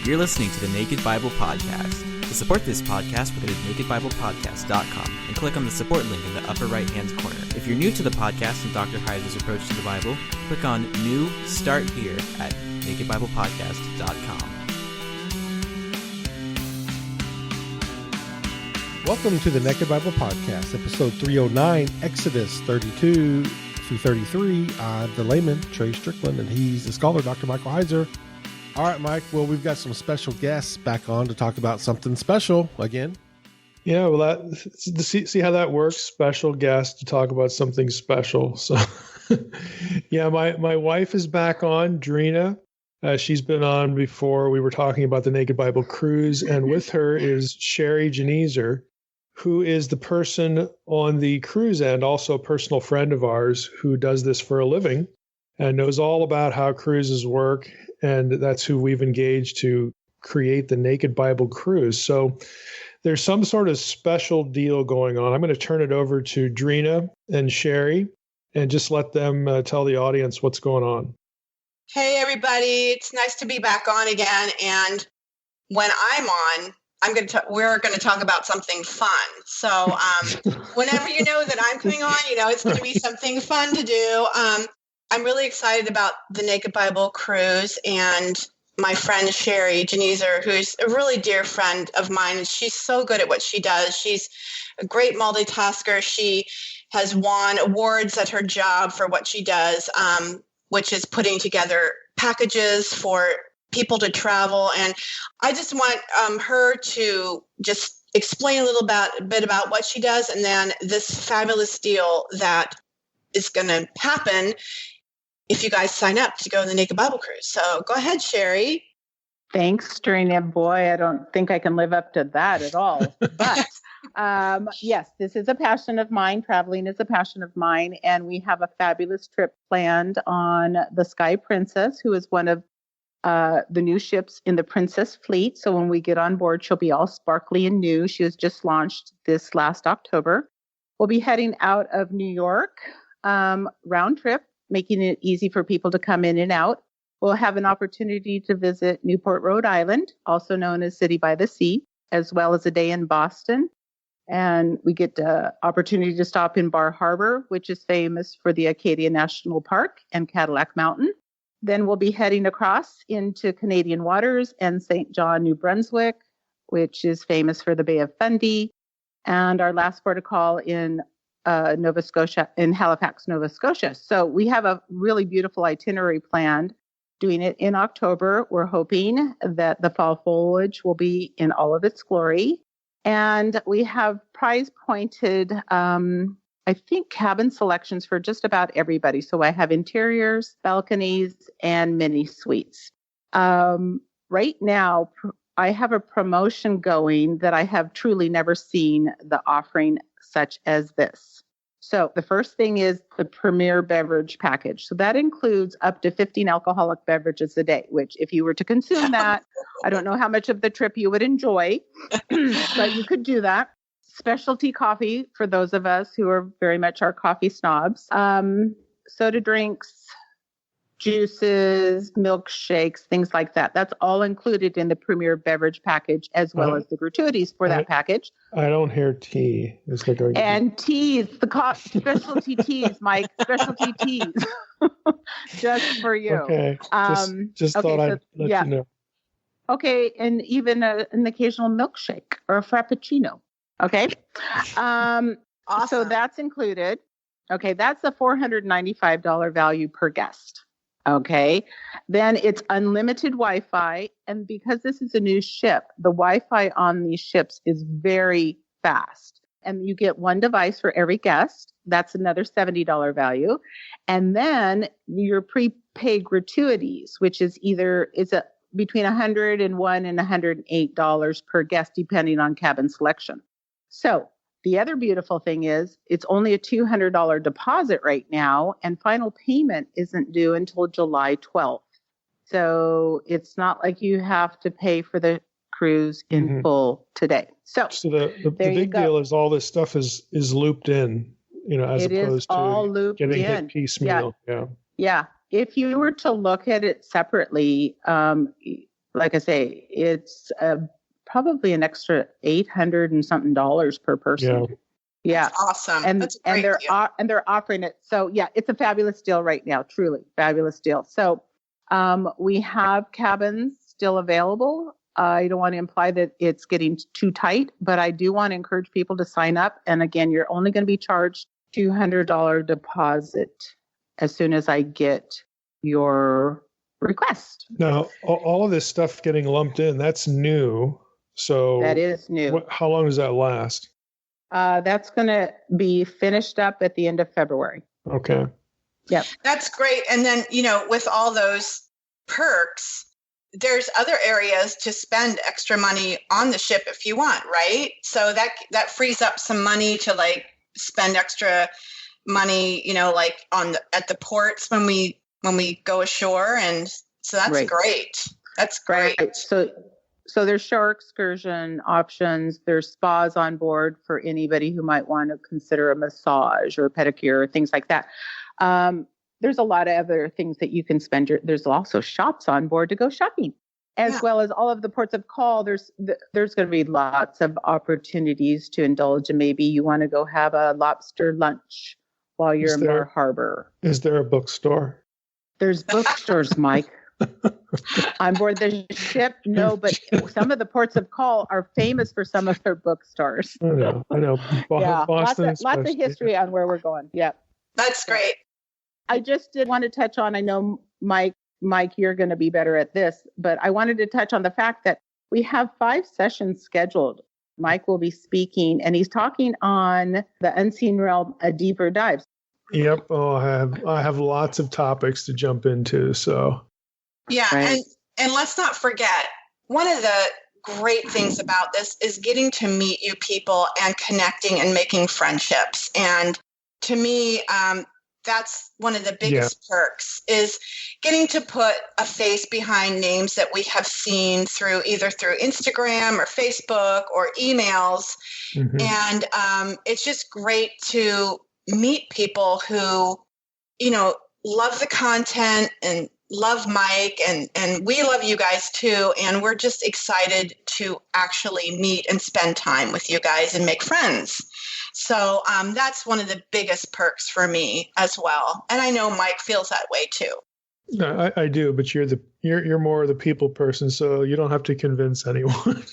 You're listening to the Naked Bible Podcast. To support this podcast, go to nakedbiblepodcast.com and click on the support link in the upper right-hand corner. If you're new to the podcast and Dr. Heiser's approach to the Bible, click on New Start Here at nakedbiblepodcast.com. Welcome to the Naked Bible Podcast, episode 309, Exodus 32 through 33. I'm the layman, Trey Strickland, and he's the scholar, Dr. Michael Heiser. All right, Mike. Well, we've got some special guests back on to talk about something special again. Yeah, well, see how that works. Special guest to talk about something special. So, yeah, my wife is back on, Drina. She's been on before. We were talking about the Naked Bible Cruise, and with her is Sherry Genezer, who is the person on the cruise end, also a personal friend of ours who does this for a living and knows all about how cruises work. And that's who we've engaged to create the Naked Bible Cruise. So there's some sort of special deal going on. I'm going to turn it over to Drina and Sherry and just let them tell the audience what's going on. Hey, everybody. It's nice to be back on again. And when I'm on, we're going to talk about something fun. So whenever you know that I'm coming on, it's going to be something fun to do. I'm really excited about the Naked Bible Cruise and my friend Sherry Genezer, who's a really dear friend of mine. And she's so good at what she does. She's a great multitasker. She has won awards at her job for what she does, which is putting together packages for people to travel. And I just want her to just explain a little bit about what she does, and then this fabulous deal that is going to happen if you guys sign up to go on the Naked Bible Cruise. So go ahead, Sherry. Thanks, Trina. Boy, I don't think I can live up to that at all. But yes, this is a passion of mine. Traveling is a passion of mine. And we have a fabulous trip planned on the Sky Princess, who is one of the new ships in the Princess fleet. So when we get on board, she'll be all sparkly and new. She was just launched this last October. We'll be heading out of New York, round trip, making it easy for people to come in and out. We'll have an opportunity to visit Newport, Rhode Island, also known as City by the Sea, as well as a day in Boston. And we get the opportunity to stop in Bar Harbor, which is famous for the Acadia National Park and Cadillac Mountain. Then we'll be heading across into Canadian waters and St. John, New Brunswick, which is famous for the Bay of Fundy. And our last port of call in Nova Scotia, in Halifax, Nova Scotia. So we have a really beautiful itinerary planned, doing it in October. We're hoping that the fall foliage will be in all of its glory. And we have prize pointed, I think, cabin selections for just about everybody. So I have interiors, balconies, and mini suites. Right now, I have a promotion going that I have truly never seen the offering such as this. So the first thing is the premier beverage package. So that includes up to 15 alcoholic beverages a day, which if you were to consume that, I don't know how much of the trip you would enjoy, but you could do that. Specialty coffee for those of us who are very much our coffee snobs. Soda drinks, juices, milkshakes, things like that. That's all included in the premier beverage package, as well as the gratuities for that package. I don't hear tea. And teas, specialty teas, Mike, specialty teas, just for you. Okay. Just thought I'd let you know. Okay, and even an occasional milkshake or a frappuccino. Okay. Awesome. So that's included. Okay, that's a $495 value per guest. Okay, then it's unlimited Wi-Fi. And because this is a new ship, the Wi-Fi on these ships is very fast. And you get one device for every guest. That's another $70 value. And then your prepaid gratuities, which is between $101 and $108 per guest, depending on cabin selection. So the other beautiful thing is it's only a $200 deposit right now, and final payment isn't due until July 12th. So it's not like you have to pay for the cruise in full today. So the big deal is all this stuff is looped in, as opposed to getting it piecemeal. Yeah. If you were to look at it separately, like I say, it's probably an extra $800 and something per person. Yeah. That's awesome. And That's a great deal. and they're offering it. So yeah, it's a fabulous deal right now. Truly fabulous deal. So we have cabins still available. I don't want to imply that it's getting too tight, but I do want to encourage people to sign up. And again, you're only going to be charged $200 deposit as soon as I get your request. Now, all of this stuff getting lumped in, that's new. So that is new. How long does that last? That's going to be finished up at the end of February. Okay. Yep. That's great. And then, with all those perks, there's other areas to spend extra money on the ship if you want, right? So that frees up some money to like spend extra money, like at the ports when we go ashore. And so that's great. That's great. Right. So there's shore excursion options. There's spas on board for anybody who might want to consider a massage or a pedicure or things like that. There's a lot of other things that you can spend. There's also shops on board to go shopping, as well as all of the ports of call. There's going to be lots of opportunities to indulge, and maybe you want to go have a lobster lunch while you're in Bar Harbor. Is there a bookstore? There's bookstores, Mike. On board the ship, no, but some of the ports of call are famous for some of their bookstores. I know. Boston, lots of history on where we're going. Yeah, that's great. I just did want to touch on, I know, Mike, you're going to be better at this, but I wanted to touch on the fact that we have 5 sessions scheduled. Mike will be speaking, and he's talking on the unseen realm, a deeper dive. Yep. Oh, I have lots of topics to jump into. So. Yeah. Right. And let's not forget, one of the great things about this is getting to meet you people and connecting and making friendships. And to me, that's one of the biggest perks is getting to put a face behind names that we have seen either through Instagram or Facebook or emails. Mm-hmm. And it's just great to meet people who, love the content and love Mike, and we love you guys too. And we're just excited to actually meet and spend time with you guys and make friends. So that's one of the biggest perks for me as well. And I know Mike feels that way too. No, I do, but you're more the people person, so you don't have to convince anyone.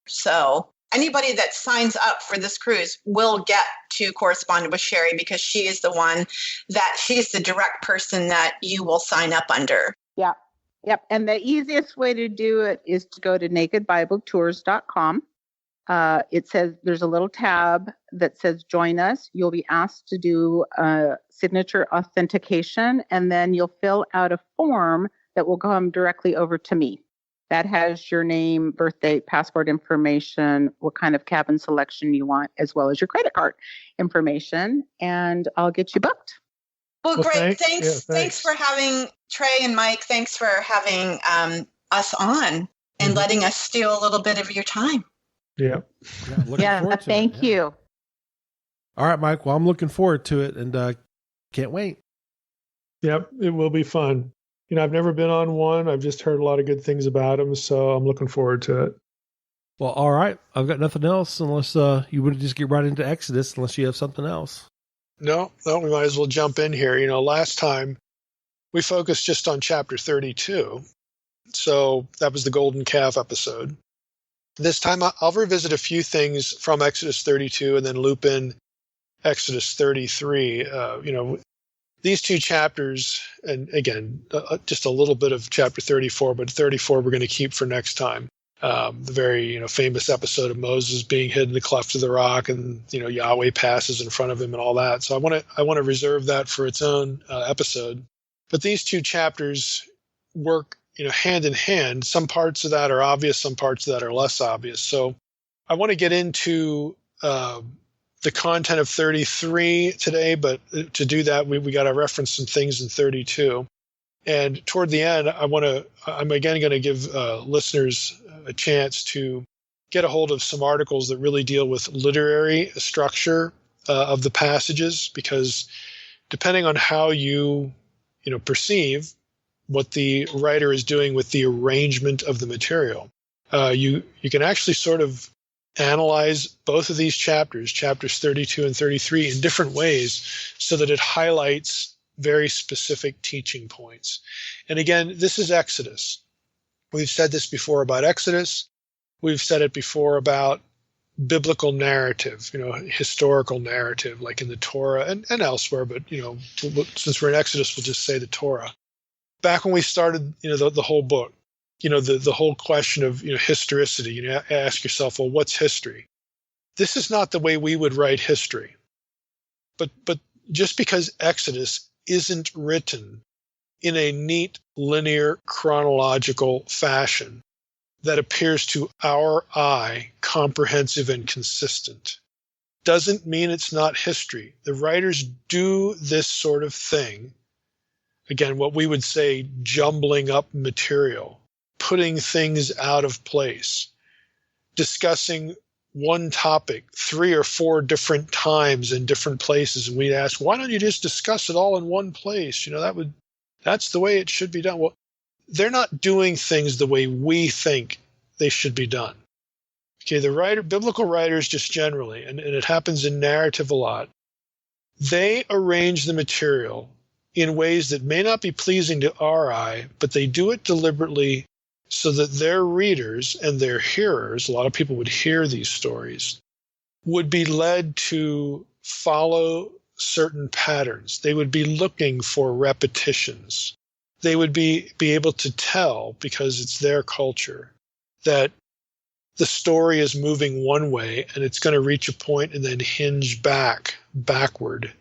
So anybody that signs up for this cruise will get to correspond with Sherry because she's the direct person that you will sign up under. Yeah. Yep. And the easiest way to do it is to go to nakedbibletours.com. It says there's a little tab that says join us. You'll be asked to do a signature authentication, and then you'll fill out a form that will come directly over to me. That has your name, birthday, passport information, what kind of cabin selection you want, as well as your credit card information, and I'll get you booked. Well, great. Thanks for having Trey and Mike. Thanks for having us on and letting us steal a little bit of your time. Yeah. Thank you. All right, Mike. Well, I'm looking forward to it and can't wait. Yep. It will be fun. I've never been on one. I've just heard a lot of good things about them, so I'm looking forward to it. Well, all right. I've got nothing else unless you would just get right into Exodus, unless you have something else. No, we might as well jump in here. Last time we focused just on chapter 32. So that was the Golden Calf episode. This time I'll revisit a few things from Exodus 32 and then loop in Exodus 33. These 2 chapters, and again, just a little bit of chapter 34, but 34 we're going to keep for next time. The very famous episode of Moses being hid in the cleft of the rock, and Yahweh passes in front of him and all that. So I want to reserve that for its own episode. But these 2 chapters work hand in hand. Some parts of that are obvious, some parts of that are less obvious. So I want to get into the content of 33 today, but to do that, we got to reference some things in 32. And toward the end, I'm again going to give listeners a chance to get a hold of some articles that really deal with literary structure of the passages, because depending on how you perceive what the writer is doing with the arrangement of the material. You can actually sort of analyze both of these chapters 32 and 33, in different ways so that it highlights very specific teaching points. And again, this is Exodus. We've said this before about Exodus. We've said it before about biblical narrative, historical narrative, like in the Torah and elsewhere. But, since we're in Exodus, we'll just say the Torah. Back when we started, the whole book, the whole question of, historicity, you ask yourself, well, what's history? This is not the way we would write history. But just because Exodus isn't written in a neat, linear, chronological fashion that appears to our eye comprehensive and consistent, doesn't mean it's not history. The writers do this sort of thing. Again, what we would say jumbling up material, putting things out of place, discussing one topic 3 or 4 different times in different places. And we'd ask, why don't you just discuss it all in one place? That's the way it should be done. Well, they're not doing things the way we think they should be done. Okay, biblical writers just generally, and it happens in narrative a lot, they arrange the material in ways that may not be pleasing to our eye, but they do it deliberately so that their readers and their hearers, a lot of people would hear these stories, would be led to follow certain patterns. They would be looking for repetitions. They would be able to tell, because it's their culture, that the story is moving one way and it's going to reach a point and then hinge backward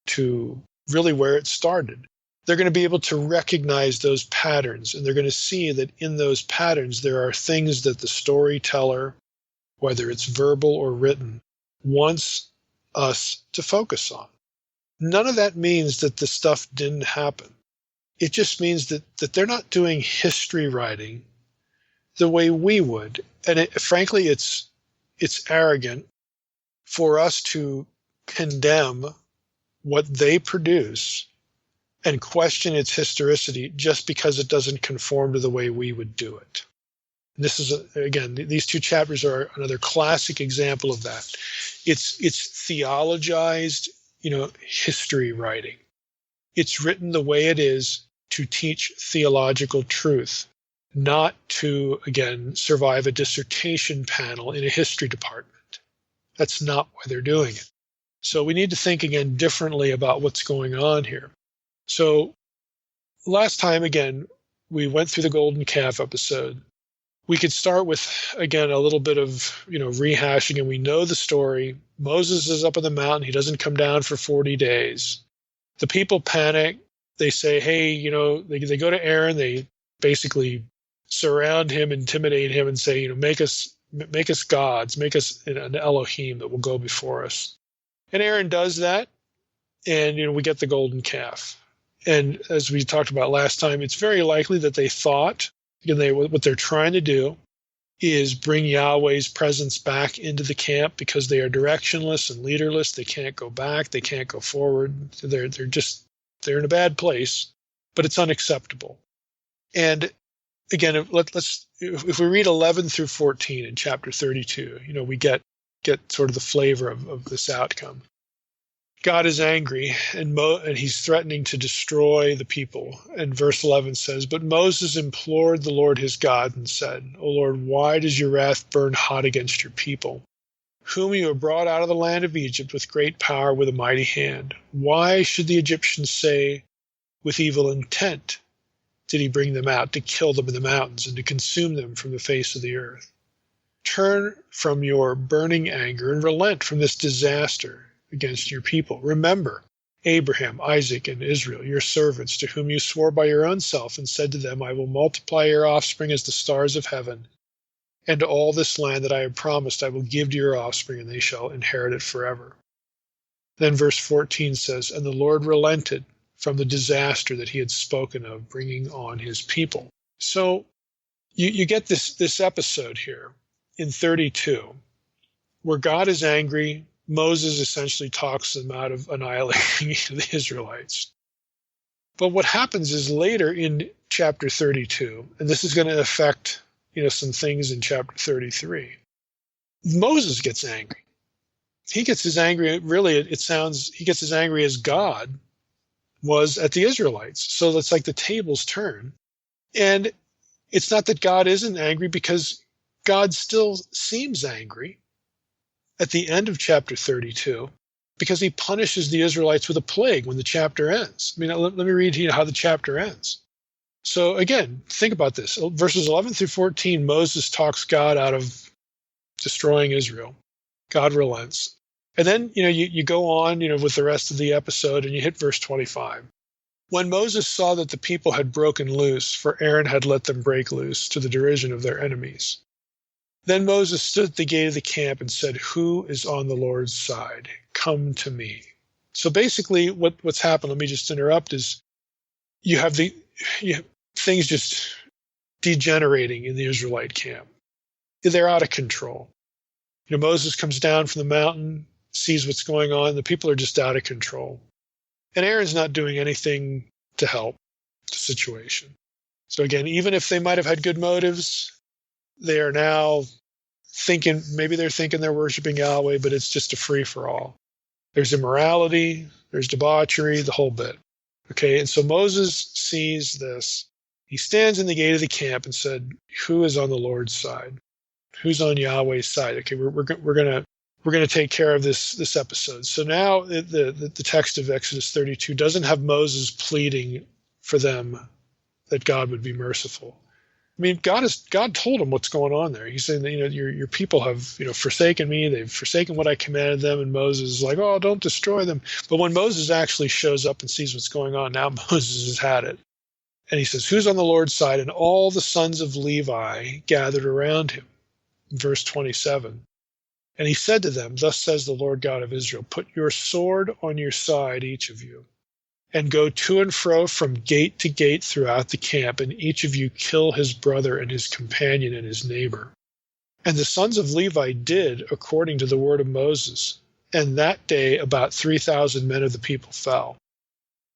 to really where it started. They're going to be able to recognize those patterns, and they're going to see that in those patterns there are things that the storyteller, whether it's verbal or written, wants us to focus on. None of that means that the stuff didn't happen. It just means that they're not doing history writing the way we would. And frankly, it's arrogant for us to condemn what they produce and question its historicity just because it doesn't conform to the way we would do it. And this is, again, these 2 chapters are another classic example of that. It's theologized, history writing. It's written the way it is to teach theological truth, not to, again, survive a dissertation panel in a history department. That's not why they're doing it. So we need to think again differently about what's going on here. So last time, again, we went through the golden calf episode. We could start with, again, a little bit of, rehashing, and we know the story. Moses is up on the mountain. He doesn't come down for 40 days. The people panic. They say, hey, they go to Aaron. They basically surround him, intimidate him, and say, make us gods, make us an Elohim that will go before us. And Aaron does that, and we get the golden calf. And as we talked about last time, it's very likely that they thought, what they're trying to do is bring Yahweh's presence back into the camp because they are directionless and leaderless. They can't go back. They can't go forward. They're in a bad place, but it's unacceptable. And again, if we read 11 through 14 in chapter 32, we get sort of the flavor of this outcome. God is angry, and he's threatening to destroy the people. And verse 11 says, but Moses implored the Lord his God and said, O Lord, why does your wrath burn hot against your people, whom you have brought out of the land of Egypt with great power, with a mighty hand? Why should the Egyptians say, with evil intent did he bring them out, to kill them in the mountains and to consume them from the face of the earth? Turn from your burning anger and relent from this disaster against your people. Remember Abraham, Isaac, and Israel, your servants, to whom you swore by your own self and said to them, I will multiply your offspring as the stars of heaven, and all this land that I have promised I will give to your offspring, and they shall inherit it forever. Then verse 14 says, and the Lord relented from the disaster that he had spoken of, bringing on his people. So you get this episode here in 32, where God is angry. Moses essentially talks them out of annihilating the Israelites. But what happens is later in chapter 32, and this is going to affect, some things in chapter 33, Moses gets angry. He gets as angry, really, he gets as angry as God was at the Israelites. So it's like the tables turn. And it's not that God isn't angry, because God still seems angry at the end of chapter 32, because he punishes the Israelites with a plague when the chapter ends. Let me read how the chapter ends. So again, think about this. Verses 11 through 14, Moses talks God out of destroying Israel. God relents. And then, you go on, with the rest of the episode, and you hit verse 25. When Moses saw that the people had broken loose, for Aaron had let them break loose to the derision of their enemies, then Moses stood at the gate of the camp and said, "Who is on the Lord's side? Come to me." So basically what's happened, let me just interrupt, is you have things just degenerating in the Israelite camp. They're out of control. Moses comes down from the mountain, sees what's going on. The people are just out of control. And Aaron's not doing anything to help the situation. So again, even if they might have had good motives, they are now thinking, maybe they're thinking they're worshiping Yahweh, but it's just a free-for-all. There's immorality, there's debauchery, the whole bit. Okay, and so Moses sees this. He stands in the gate of the camp and said, "Who is on the Lord's side? Who's on Yahweh's side?" Okay, we're gonna take care of this episode. So now the text of Exodus 32 doesn't have Moses pleading for them that God would be merciful. God told him what's going on there. He's saying that your people have forsaken me. They've forsaken what I commanded them. And Moses is like, "Oh, don't destroy them." But when Moses actually shows up and sees what's going on, now Moses has had it. And he says, "Who's on the Lord's side?" And all the sons of Levi gathered around him. Verse 27. And he said to them, "Thus says the Lord God of Israel, put your sword on your side, each of you, and go to and fro from gate to gate throughout the camp, and each of you kill his brother and his companion and his neighbor." And the sons of Levi did according to the word of Moses. And that day about 3,000 men of the people fell.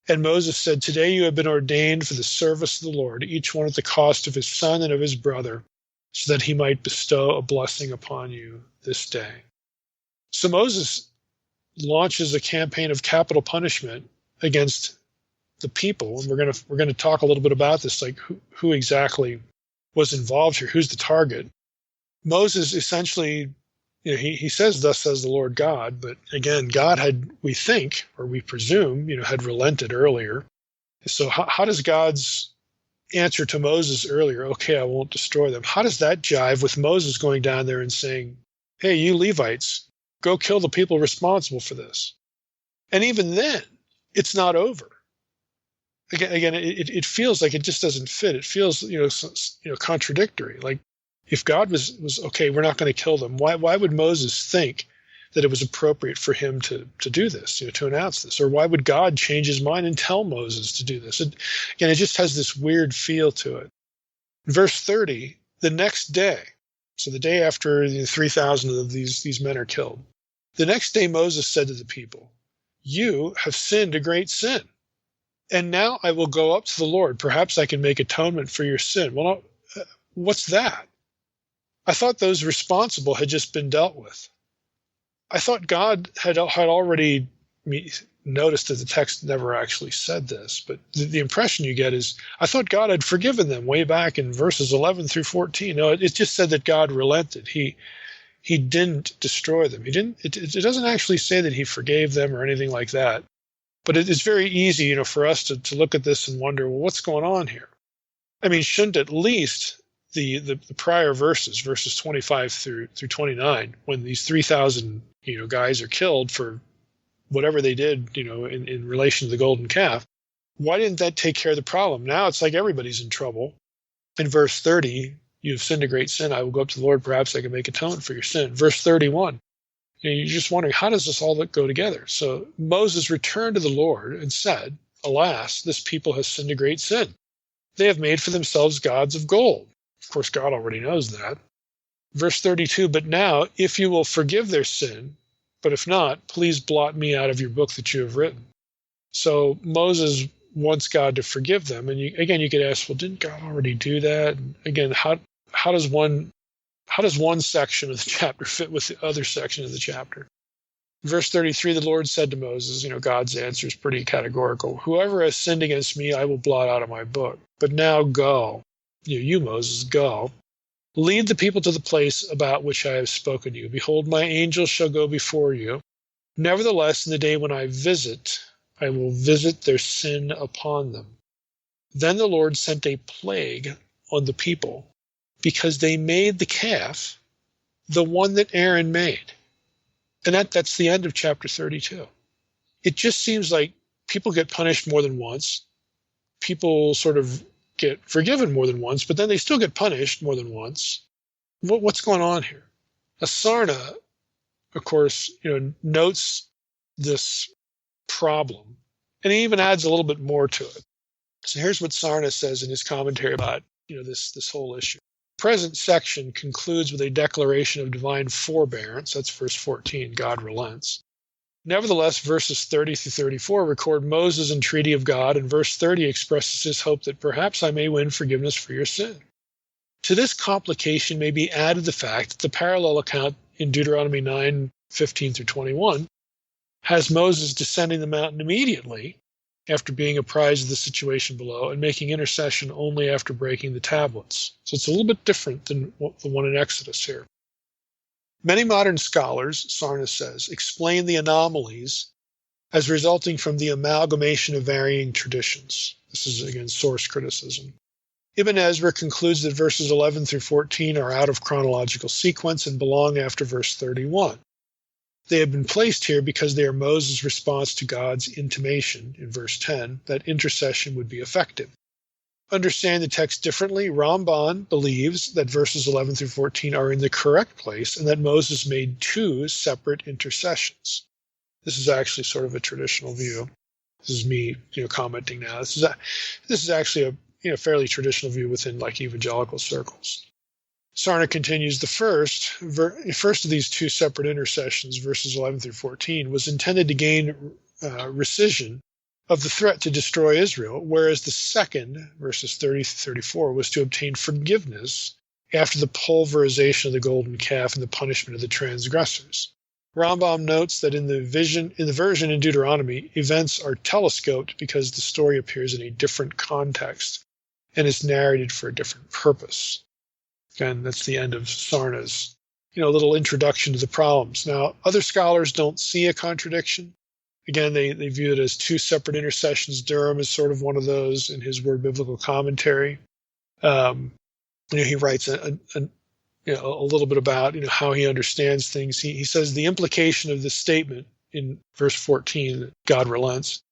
And Moses said, "Today you have been ordained for the service of the Lord, each one at the cost of his son and of his brother, so that he might bestow a blessing upon you this day." So Moses launches a campaign of capital punishment against the people, and we're gonna talk a little bit about this, like who exactly was involved here, who's the target. Moses essentially, he says, "Thus says the Lord God," but again, God had, we think, or we presume, had relented earlier. So how does God's answer to Moses earlier, "Okay, I won't destroy them," how does that jive with Moses going down there and saying, "Hey, you Levites, go kill the people responsible for this"? And even then, it's not over. Again, it feels like it just doesn't fit. It feels, contradictory. Like, if God was okay, we're not going to kill them, why would Moses think that it was appropriate for him to do this, to announce this? Or why would God change his mind and tell Moses to do this? It just has this weird feel to it. Verse 30, the next day, so the day after 3,000 of these men are killed, the next day Moses said to the people, "You have sinned a great sin. And now I will go up to the Lord. Perhaps I can make atonement for your sin." Well, what's that? I thought those responsible had just been dealt with. I thought God had already noticed that the text never actually said this, but the impression you get is I thought God had forgiven them way back in verses 11 through 14. No, it just said that God relented. He didn't destroy them. It doesn't actually say that he forgave them or anything like that. But it is very easy, for us to look at this and wonder, well, what's going on here? Shouldn't at least the prior verses 25 through 29, when these 3,000 guys are killed for whatever they did, in relation to the golden calf, why didn't that take care of the problem? Now it's like everybody's in trouble. In verse 30, "You have sinned a great sin. I will go up to the Lord. Perhaps I can make atonement for your sin." Verse 31. You're just wondering, how does this all go together? So Moses returned to the Lord and said, "Alas, this people has sinned a great sin. They have made for themselves gods of gold." Of course, God already knows that. Verse 32, "But now, if you will forgive their sin, but if not, please blot me out of your book that you have written." So Moses wants God to forgive them. And you could ask, well, didn't God already do that? And again, how does one section of the chapter fit with the other section of the chapter? Verse 33, the Lord said to Moses, God's answer is pretty categorical. Whoever has sinned against me, I will blot out of my book. But now go, you Moses, go. Lead the people to the place about which I have spoken to you. Behold, my angels shall go before you. Nevertheless, in the day when I will visit their sin upon them. Then the Lord sent a plague on the people, because they made the calf, the one that Aaron made. And that's the end of chapter 32. It just seems like people get punished more than once. People sort of get forgiven more than once, but then they still get punished more than once. What's going on here? Sarna, of course, notes this problem, and he even adds a little bit more to it. So here's what Sarna says in his commentary about this whole issue. The present section concludes with a declaration of divine forbearance. That's verse 14, God relents. Nevertheless, verses 30 through 34 record Moses' entreaty of God, and verse 30 expresses his hope that perhaps I may win forgiveness for your sin. To this complication may be added the fact that the parallel account in Deuteronomy 9:15 through 21 has Moses descending the mountain immediately after being apprised of the situation below and making intercession only after breaking the tablets. So it's a little bit different than the one in Exodus here. Many modern scholars, Sarna says, explain the anomalies as resulting from the amalgamation of varying traditions. This is, again, source criticism. Ibn Ezra concludes that verses 11 through 14 are out of chronological sequence and belong after verse 31. They have been placed here because they are Moses' response to God's intimation in verse 10 that intercession would be effective. Understand the text differently, Ramban believes that verses 11 through 14 are in the correct place and that Moses made two separate intercessions. This is actually sort of a traditional view. This is me, commenting now. This is actually a fairly traditional view within evangelical circles. Sarna continues, the first of these two separate intercessions, verses 11 through 14, was intended to gain rescission of the threat to destroy Israel, whereas the second, verses 30 through 34, was to obtain forgiveness after the pulverization of the golden calf and the punishment of the transgressors. Rambam notes that in the version in Deuteronomy, events are telescoped because the story appears in a different context and is narrated for a different purpose. Again, that's the end of Sarna's, little introduction to the problems. Now, other scholars don't see a contradiction. Again, they view it as two separate intercessions. Durham is sort of one of those in his Word Biblical Commentary. He writes a little bit about how he understands things. He says the implication of this statement in verse 14, that God relents,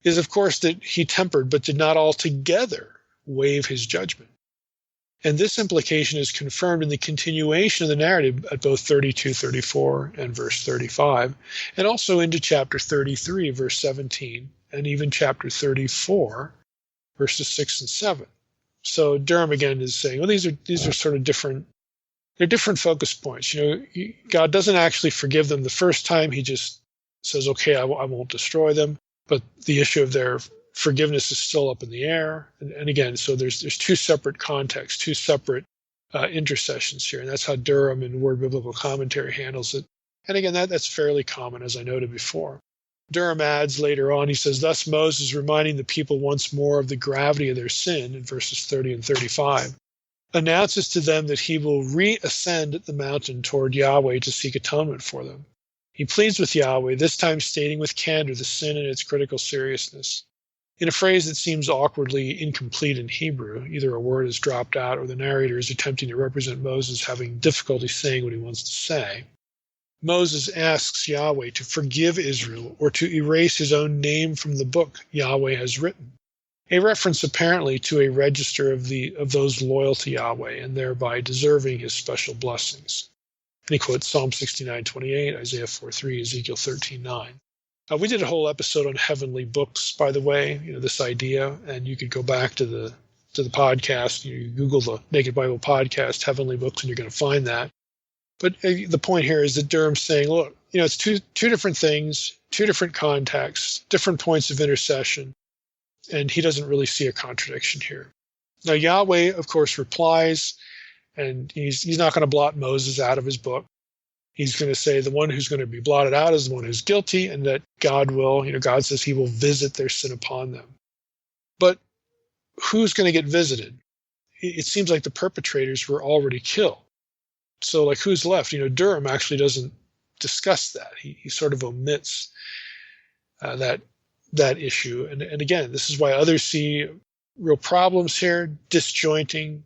is of course that he tempered but did not altogether waive his judgment. And this implication is confirmed in the continuation of the narrative at both 32:34 and verse 35, and also into chapter 33, verse 17, and even chapter 34, verses 6 and 7. So Durham again is saying, well, these are sort of different. They're different focus points. God doesn't actually forgive them the first time. He just says, okay, I won't destroy them. But the issue of their forgiveness is still up in the air. And again, so there's two separate contexts, two separate intercessions here. And that's how Durham in Word Biblical Commentary handles it. And again, that's fairly common, as I noted before. Durham adds later on, he says, thus Moses, reminding the people once more of the gravity of their sin in verses 30 and 35, announces to them that he will reascend the mountain toward Yahweh to seek atonement for them. He pleads with Yahweh, this time stating with candor the sin and its critical seriousness. In a phrase that seems awkwardly incomplete in Hebrew, either a word is dropped out or the narrator is attempting to represent Moses having difficulty saying what he wants to say. Moses asks Yahweh to forgive Israel or to erase his own name from the book Yahweh has written, a reference apparently to a register of those loyal to Yahweh and thereby deserving his special blessings. And he quotes Psalm 69:28, Isaiah 4:3, Ezekiel 13:9. We did a whole episode on heavenly books, by the way, this idea, and you could go back to the podcast. You Google the Naked Bible Podcast, heavenly books, and you're going to find that. But the point here is that Durham's saying, look, it's two different things, two different contexts, different points of intercession. And he doesn't really see a contradiction here. Now, Yahweh, of course, replies, and he's not going to blot Moses out of his book. He's going to say the one who's going to be blotted out is the one who's guilty, and that God says he will visit their sin upon them. But who's going to get visited? It seems like the perpetrators were already killed. So, like, who's left? Durham actually doesn't discuss that. He sort of omits that issue. And again, this is why others see real problems here, disjointing,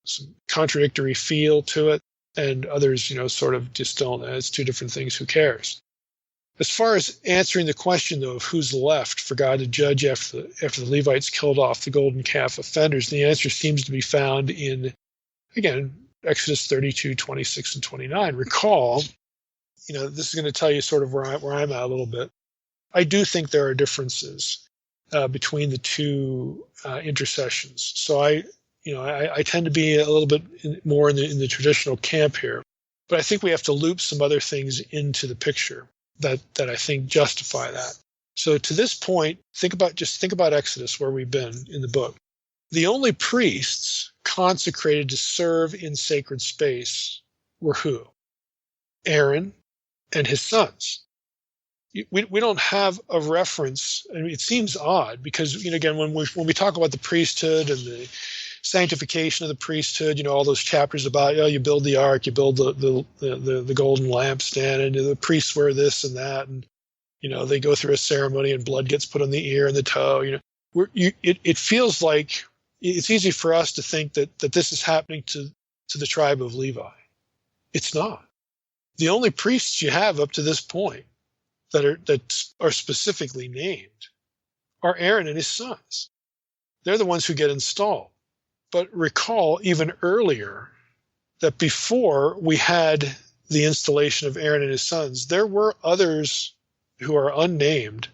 some contradictory feel to it, and others, sort of just don't. It's two different things. Who cares? As far as answering the question, though, of who's left for God to judge after the Levites killed off the golden calf offenders, the answer seems to be found in, again, Exodus 32, 26, and 29. Recall, this is going to tell you sort of where I'm at a little bit. I do think there are differences between the two intercessions. So I tend to be a little bit more in the traditional camp here, but I think we have to loop some other things into the picture that I think justify that. So to this point, think about Exodus, where we've been in the book. The only priests consecrated to serve in sacred space were who? Aaron and his sons. We don't have a reference. I mean, it seems odd because, again, when we talk about the priesthood and the sanctification of the priesthood, all those chapters about, you build the ark, you build the golden lampstand, and the priests wear this and that, and they go through a ceremony and blood gets put on the ear and the toe. It feels like it's easy for us to think that this is happening to the tribe of Levi. It's not. The only priests you have up to this point that are specifically named are Aaron and his sons. They're the ones who get installed. But recall even earlier that before we had the installation of Aaron and his sons, there were others who are unnamed,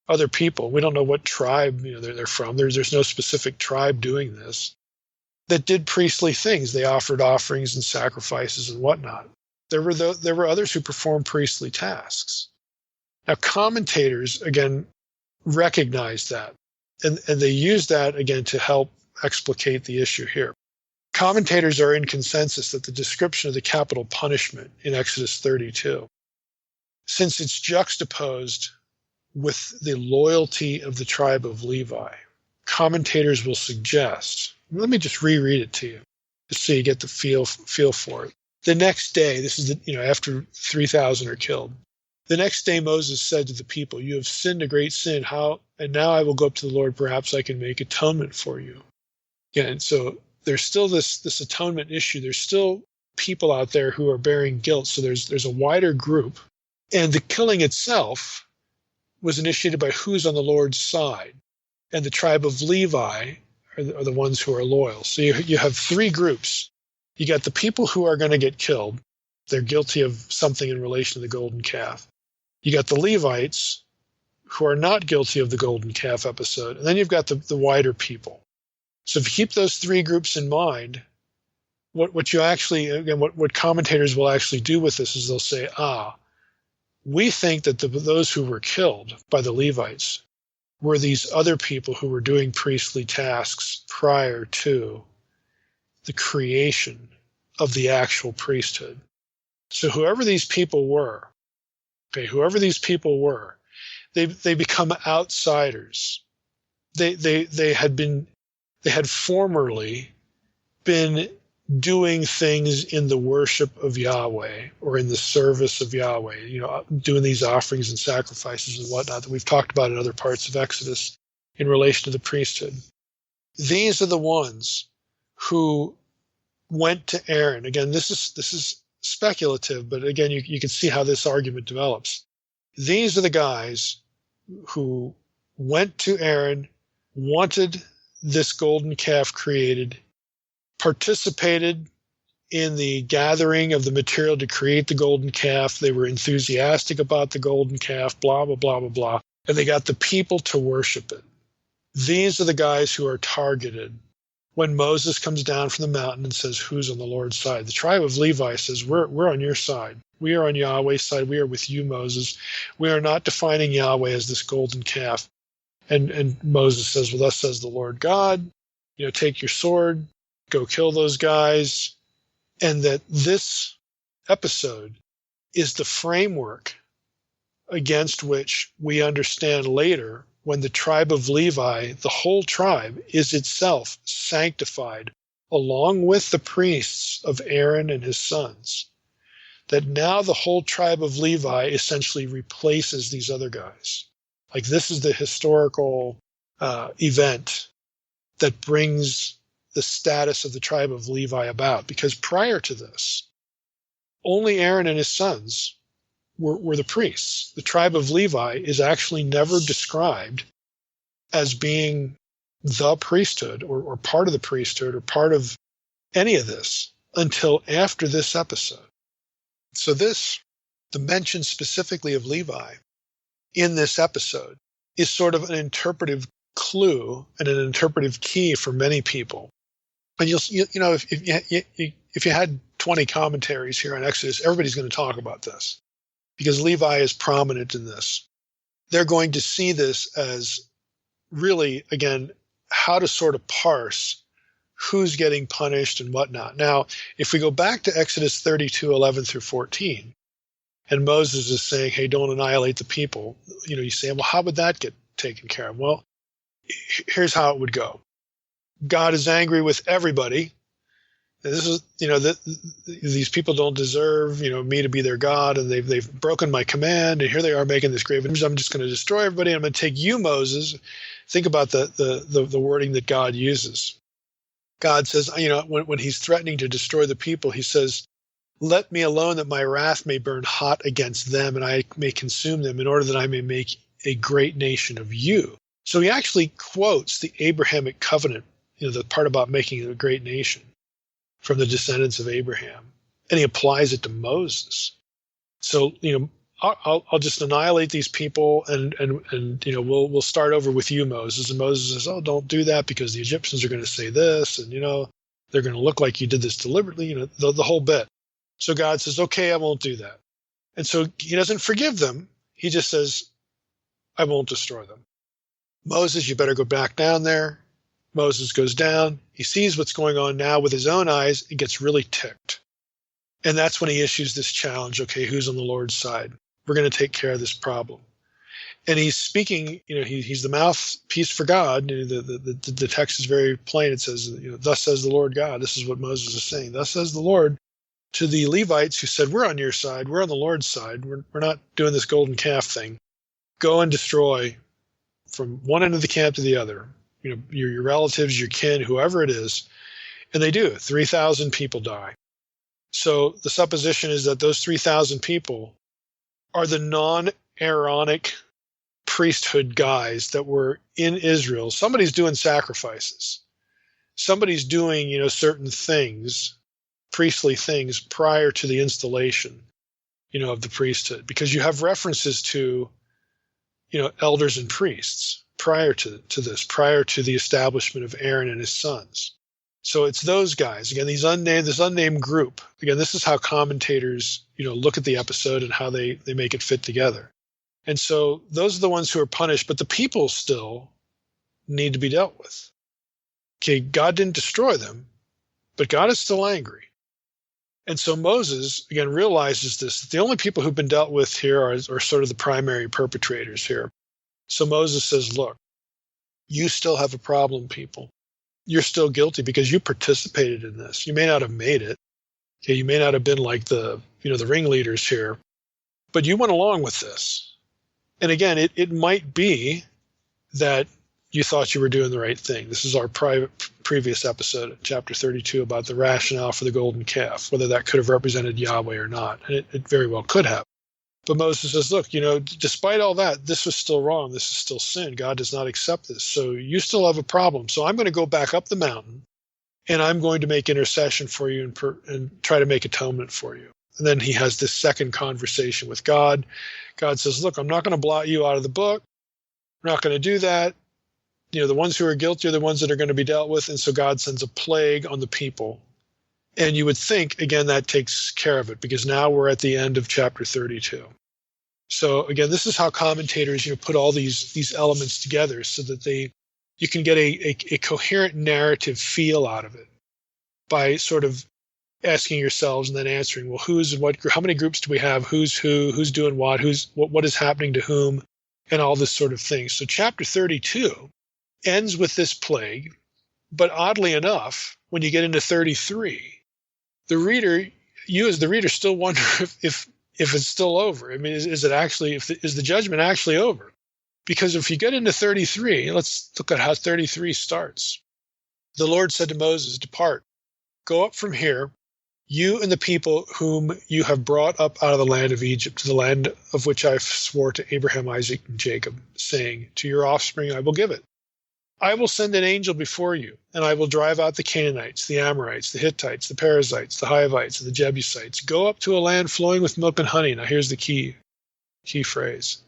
other people. We don't know what tribe they're from. There's no specific tribe doing this, that did priestly things. They offered offerings and sacrifices and whatnot. There were others who performed priestly tasks. Now, commentators, again, recognize that, and they use that, again, to help explicate the issue here. Commentators are in consensus that the description of the capital punishment in Exodus 32, since it's juxtaposed with the loyalty of the tribe of Levi, commentators will suggest, let me just reread it to you, just so you get the feel for it. The next day, this is after 3,000 are killed. The next day Moses said to the people, "You have sinned a great sin. And now I will go up to the Lord. Perhaps I can make atonement for you." Yeah, and so there's still this atonement issue. There's still people out there who are bearing guilt. So there's a wider group. And the killing itself was initiated by who's on the Lord's side. And the tribe of Levi are the ones who are loyal. So you have three groups. You got the people who are going to get killed. They're guilty of something in relation to the golden calf. You got the Levites who are not guilty of the golden calf episode. And then you've got the wider people. So if you keep those three groups in mind, what you actually, again, what commentators will actually do with this is they'll say, we think that those who were killed by the Levites were these other people who were doing priestly tasks prior to the creation of the actual priesthood. So whoever these people were, they become outsiders. They had formerly been doing things in the worship of Yahweh or in the service of Yahweh, doing these offerings and sacrifices and whatnot that we've talked about in other parts of Exodus in relation to the priesthood. These are the ones who went to Aaron. Again, this is speculative, but again, you can see how this argument develops. These are the guys who went to Aaron, wanted this golden calf created, participated in the gathering of the material to create the golden calf. They were enthusiastic about the golden calf, blah, blah, blah, blah, blah. And they got the people to worship it. These are the guys who are targeted when Moses comes down from the mountain and says, who's on the Lord's side? The tribe of Levi says, we're on your side. We are on Yahweh's side. We are with you, Moses. We are not defining Yahweh as this golden calf. And Moses says, well, thus says the Lord God, take your sword, go kill those guys. And that this episode is the framework against which we understand later when the tribe of Levi, the whole tribe, is itself sanctified along with the priests of Aaron and his sons. That now the whole tribe of Levi essentially replaces these other guys. Like this is the historical event that brings the status of the tribe of Levi about. Because prior to this, only Aaron and his sons were the priests. The tribe of Levi is actually never described as being the priesthood or part of the priesthood or part of any of this until after this episode. So the mention specifically of Levi in this episode is sort of an interpretive clue and an interpretive key for many people. And if you had 20 commentaries here on Exodus, everybody's going to talk about this because Levi is prominent in this. They're going to see this as really, again, how to sort of parse who's getting punished and whatnot. Now, if we go back to Exodus 32:11 through 14, and Moses is saying, hey, don't annihilate the people, you say, well, how would that get taken care of? Well, here's how it would go. God is angry with everybody. This is, these people don't deserve, me to be their God, and they've broken my command, and here they are making this grave image. I'm just going to destroy everybody. I'm going to take you, Moses. Think about the wording that God uses. God says, when he's threatening to destroy the people, he says, let me alone that my wrath may burn hot against them, and I may consume them in order that I may make a great nation of you. So he actually quotes the Abrahamic covenant, the part about making it a great nation from the descendants of Abraham. And he applies it to Moses. So, I'll just annihilate these people and we'll start over with you, Moses. And Moses says, oh, don't do that because the Egyptians are going to say this and, they're going to look like you did this deliberately, the whole bit. So God says, okay, I won't do that. And so he doesn't forgive them. He just says, I won't destroy them. Moses, you better go back down there. Moses goes down. He sees what's going on now with his own eyes and gets really ticked. And that's when he issues this challenge. Okay, who's on the Lord's side? We're going to take care of this problem. And he's speaking, he's the mouthpiece for God. The text is very plain. It says, thus says the Lord God. This is what Moses is saying. Thus says the Lord to the Levites who said, we're on your side. We're on the Lord's side. We're not doing this golden calf thing. Go and destroy from one end of the camp to the other. Your relatives, your kin, whoever it is. And they do. 3,000 people die. So the supposition is that those 3,000 people are the non-Aaronic priesthood guys that were in Israel. Somebody's doing sacrifices. Somebody's doing, certain things, priestly things prior to the installation, of the priesthood. Because you have references to, elders and priests prior to this, prior to the establishment of Aaron and his sons. So it's those guys. Again, this unnamed group. Again, this is how commentators, look at the episode and how they make it fit together. And so those are the ones who are punished, but the people still need to be dealt with. Okay, God didn't destroy them, but God is still angry. And so Moses, again, realizes this. The only people who've been dealt with here are sort of the primary perpetrators here. So Moses says, look, you still have a problem, people. You're still guilty because you participated in this. You may not have made it. Okay, you may not have been like the ringleaders here, but you went along with this. And again, it might be that you thought you were doing the right thing. This is our previous episode, chapter 32, about the rationale for the golden calf, whether that could have represented Yahweh or not. And it very well could have. But Moses says, look, despite all that, this was still wrong. This is still sin. God does not accept this. So you still have a problem. So I'm going to go back up the mountain, and I'm going to make intercession for you and try to make atonement for you. And then he has this second conversation with God. God says, look, I'm not going to blot you out of the book. I'm not going to do that. The ones who are guilty are the ones that are going to be dealt with. And so God sends a plague on the people. And you would think, again, that takes care of it, because now we're at the end of chapter 32. So again, this is how commentators, put all these elements together so that you can get a coherent narrative feel out of it by sort of asking yourselves and then answering, well, who's what, how many groups do we have, who's who, who's doing what is happening to whom, and all this sort of thing. So chapter 32 ends with this plague, but oddly enough, when you get into 33, you as the reader still wonder if it's still over. I mean, is the judgment actually over? Because if you get into 33, let's look at how 33 starts. The Lord said to Moses, "Depart, go up from here, you and the people whom you have brought up out of the land of Egypt, to the land of which I swore to Abraham, Isaac, and Jacob, saying, to your offspring I will give it. I will send an angel before you, and I will drive out the Canaanites, the Amorites, the Hittites, the Perizzites, the Hivites, and the Jebusites. Go up to a land flowing with milk and honey." Now here's the key phrase.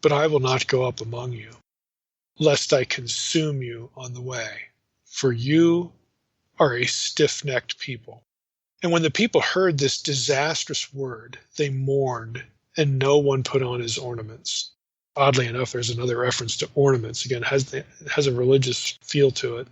"But I will not go up among you, lest I consume you on the way, for you are a stiff-necked people." And when the people heard this disastrous word, they mourned, and no one put on his ornaments. Oddly enough, there's another reference to ornaments. Again, it has a religious feel to it.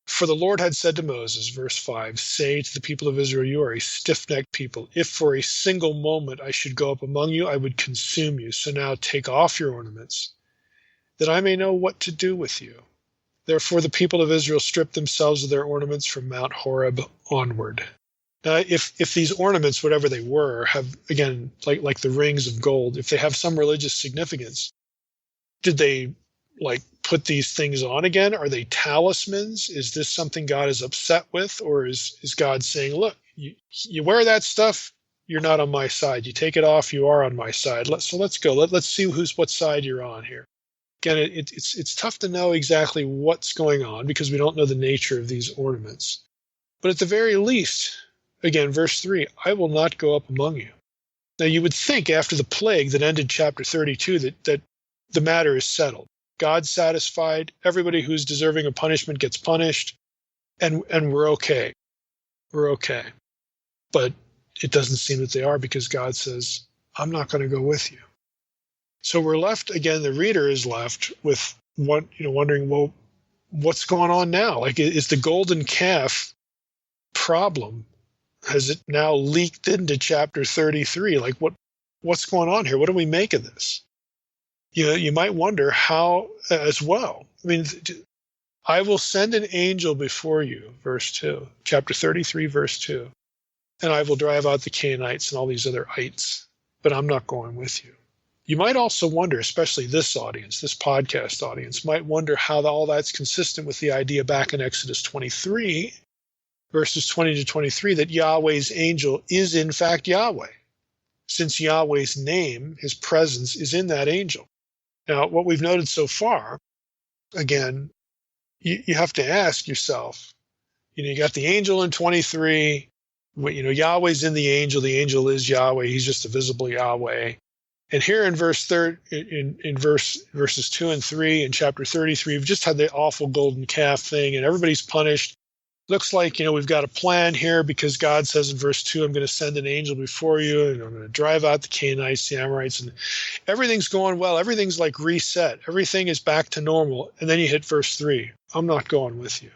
"For the Lord had said to Moses," verse 5, "say to the people of Israel, you are a stiff-necked people. If for a single moment I should go up among you, I would consume you. So now take off your ornaments, that I may know what to do with you." Therefore the people of Israel stripped themselves of their ornaments from Mount Horeb onward. Now, if these ornaments, whatever they were, have, again, like the rings of gold, if they have some religious significance, did they put these things on again? Are they talismans? Is this something God is upset with? Or is God saying, look, you wear that stuff, you're not on my side. You take it off, you are on my side. So let's go. Let's see what side you're on here. Again, it's tough to know exactly what's going on because we don't know the nature of these ornaments. But at the very least, again, verse 3, "I will not go up among you." Now, you would think after the plague that ended chapter 32 that the matter is settled. God's satisfied. Everybody who's deserving of punishment gets punished, and we're okay. We're okay. But it doesn't seem that they are, because God says, "I'm not going to go with you." So we're left, again, the reader is left with wondering, well, what's going on now? Is the golden calf problem, has it now leaked into chapter 33? What's going on here? What do we make of this? You might wonder how as well. I mean, "I will send an angel before you," verse 2, chapter 33, verse 2, "and I will drive out the Canaanites and all these other ites, but I'm not going with you." You might also wonder, especially this audience, this podcast audience, might wonder how all that's consistent with the idea back in Exodus 23, verses 20 to 23, that Yahweh's angel is in fact Yahweh, since Yahweh's name, his presence, is in that angel. Now, what we've noted so far, again, you have to ask yourself, you got the angel in 23, Yahweh's in the angel is Yahweh, he's just a visible Yahweh. And here in verses 2 and 3 in chapter 33, we've just had the awful golden calf thing, and everybody's punished. Looks like, we've got a plan here, because God says in verse 2, "I'm going to send an angel before you, and I'm going to drive out the Canaanites, the Amorites," and everything's going well. Everything's reset. Everything is back to normal. And then you hit verse 3, "I'm not going with you."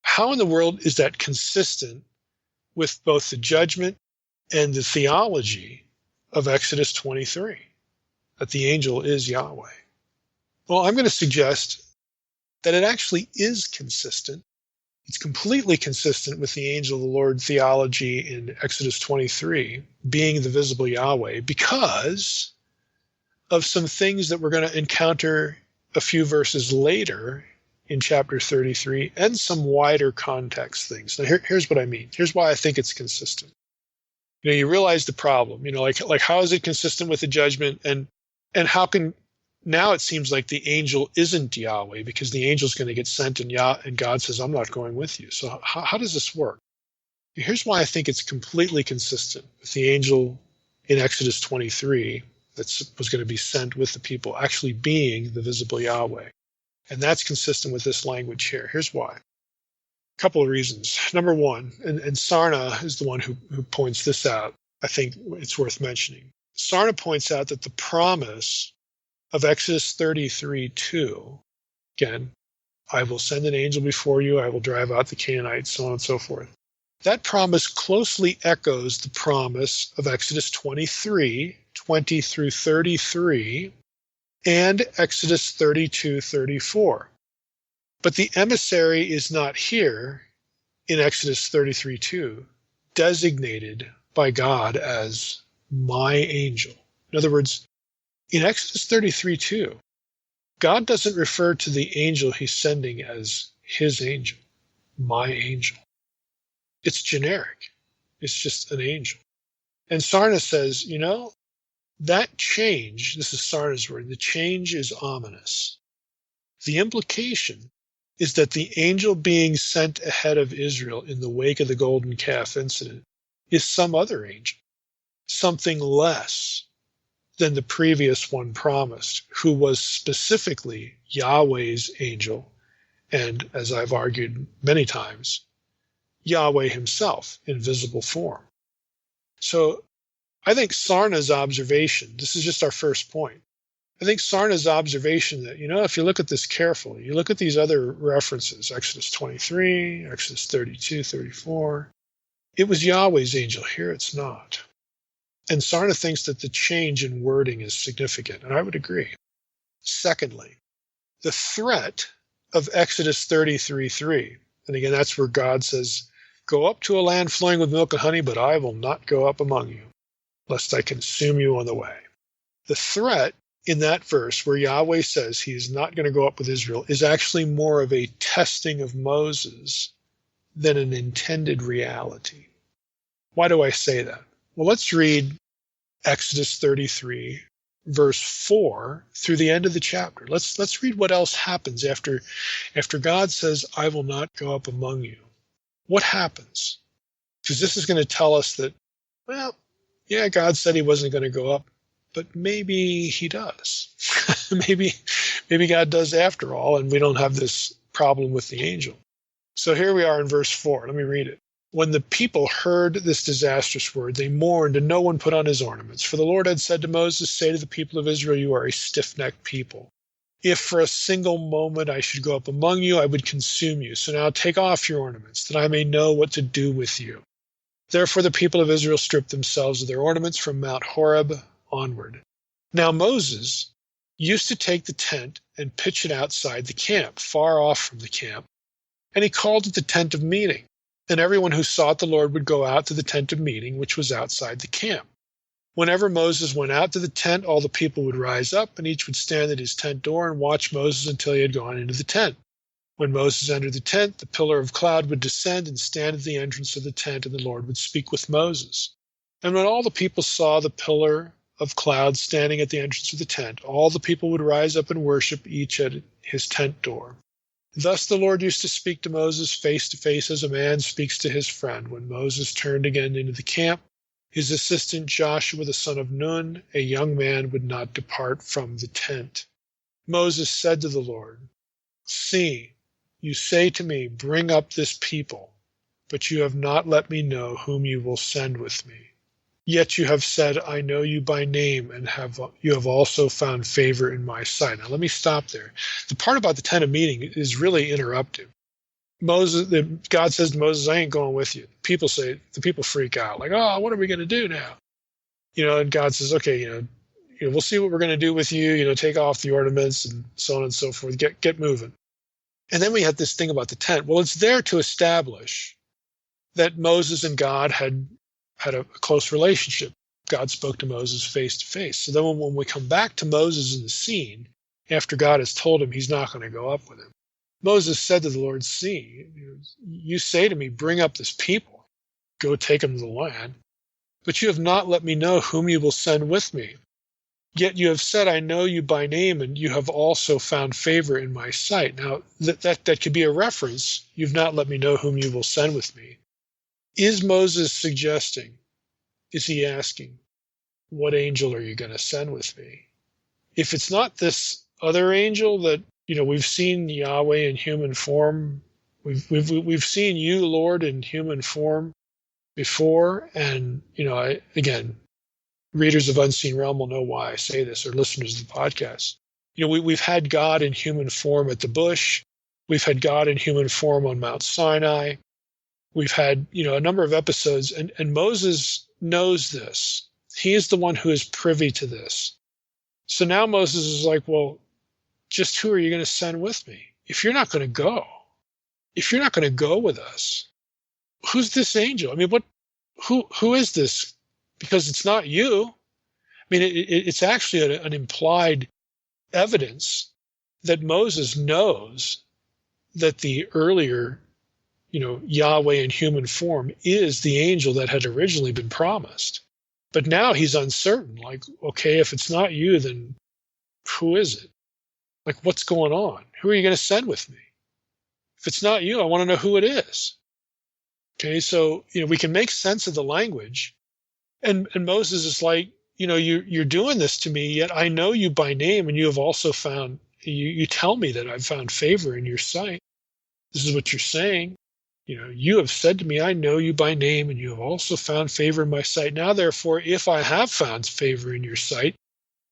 How in the world is that consistent with both the judgment and the theology of Exodus 23, that the angel is Yahweh? Well, I'm going to suggest that it actually is consistent. It's completely consistent with the angel of the Lord theology in Exodus 23 being the visible Yahweh, because of some things that we're going to encounter a few verses later in chapter 33, and some wider context things. Now, here's what I mean. Here's why I think it's consistent. You realize the problem. How is it consistent with the judgment, and how can now it seems like the angel isn't Yahweh, because the angel's going to get sent, and God says, "I'm not going with you." So how does this work? Here's why I think it's completely consistent with the angel in Exodus 23 that was going to be sent with the people actually being the visible Yahweh. And that's consistent with this language here. Here's why. A couple of reasons. Number one, and Sarna is the one who points this out. I think it's worth mentioning. Sarna points out that the promise of Exodus 33:2, again, I will send an angel before you, I will drive out the Canaanites, so on and so forth. That promise closely echoes the promise of Exodus 23:20 through 33, and Exodus 32:34. But the emissary is not here in Exodus 33:2, designated by God as my angel. In other words, in Exodus 33:2, God doesn't refer to the angel he's sending as his angel, my angel. It's generic. It's just an angel. And Sarna says, that change, this is Sarna's word, the change is ominous. The implication is that the angel being sent ahead of Israel in the wake of the golden calf incident is some other angel, something less than the previous one promised, who was specifically Yahweh's angel, and, as I've argued many times, Yahweh himself in visible form. So I think Sarna's observation, this is just our first point, I think Sarna's observation that, if you look at this carefully, you look at these other references, Exodus 23, Exodus 32, 34, it was Yahweh's angel. Here it's not. And Sarna thinks that the change in wording is significant, and I would agree. Secondly, the threat of Exodus 33:3, and again, that's where God says, go up to a land flowing with milk and honey, but I will not go up among you, lest I consume you on the way. The threat in that verse where Yahweh says he is not going to go up with Israel is actually more of a testing of Moses than an intended reality. Why do I say that? Well, let's read Exodus 33, verse 4 through the end of the chapter. Let's read what else happens after God says, I will not go up among you. What happens? Because this is going to tell us that, well, yeah, God said he wasn't going to go up, but maybe he does. maybe God does after all, and we don't have this problem with the angel. So here we are in verse 4. Let me read it. When the people heard this disastrous word, they mourned, and no one put on his ornaments. For the Lord had said to Moses, say to the people of Israel, you are a stiff-necked people. If for a single moment I should go up among you, I would consume you. So now take off your ornaments, that I may know what to do with you. Therefore the people of Israel stripped themselves of their ornaments from Mount Horeb onward. Now Moses used to take the tent and pitch it outside the camp, far off from the camp, and he called it the tent of meeting. And everyone who sought the Lord would go out to the tent of meeting, which was outside the camp. Whenever Moses went out to the tent, all the people would rise up, and each would stand at his tent door and watch Moses until he had gone into the tent. When Moses entered the tent, the pillar of cloud would descend and stand at the entrance of the tent, and the Lord would speak with Moses. And when all the people saw the pillar of cloud standing at the entrance of the tent, all the people would rise up and worship, each at his tent door. Thus the Lord used to speak to Moses face to face as a man speaks to his friend. When Moses turned again into the camp, his assistant Joshua the son of Nun, a young man, would not depart from the tent. Moses said to the Lord, see, you say to me, bring up this people, but you have not let me know whom you will send with me. Yet you have said, I know you by name, and you have also found favor in my sight. Now let me stop there. The part about the tent of meeting is really interruptive. God says to Moses, I ain't going with you. The people freak out, like, oh, what are we going to do now? And God says, okay, we'll see what we're going to do with you, take off the ornaments and so on and so forth, get moving. And then we had this thing about the tent. Well, it's there to establish that Moses and God had a close relationship. God spoke to Moses face to face. So then when we come back to Moses in the scene, after God has told him he's not going to go up with him, Moses said to the Lord, see, you say to me, bring up this people, go take them to the land, but you have not let me know whom you will send with me. Yet you have said, I know you by name, and you have also found favor in my sight. Now, that could be a reference. You've not let me know whom you will send with me. Is Moses suggesting, is he asking, what angel are you going to send with me? If it's not this other angel that, we've seen Yahweh in human form, we've seen you, Lord, in human form before, and, again, readers of Unseen Realm will know why I say this, or listeners of the podcast. We've had God in human form at the bush. We've had God in human form on Mount Sinai. We've had, a number of episodes, and Moses knows this. He is the one who is privy to this. So now Moses is like, well, just who are you going to send with me? If you're not going to go with us, who's this angel? I mean, who is this? Because it's not you. I mean, it's actually an implied evidence that Moses knows that the earlier, Yahweh in human form is the angel that had originally been promised. But now he's uncertain. Like, okay, if it's not you, then who is it? Like, what's going on? Who are you going to send with me? If it's not you, I want to know who it is. Okay, so, we can make sense of the language. And Moses is like, you're doing this to me, yet I know you by name, and you have also found, you tell me that I've found favor in your sight. This is what you're saying. You have said to me, I know you by name, and you have also found favor in my sight. Now, therefore, if I have found favor in your sight,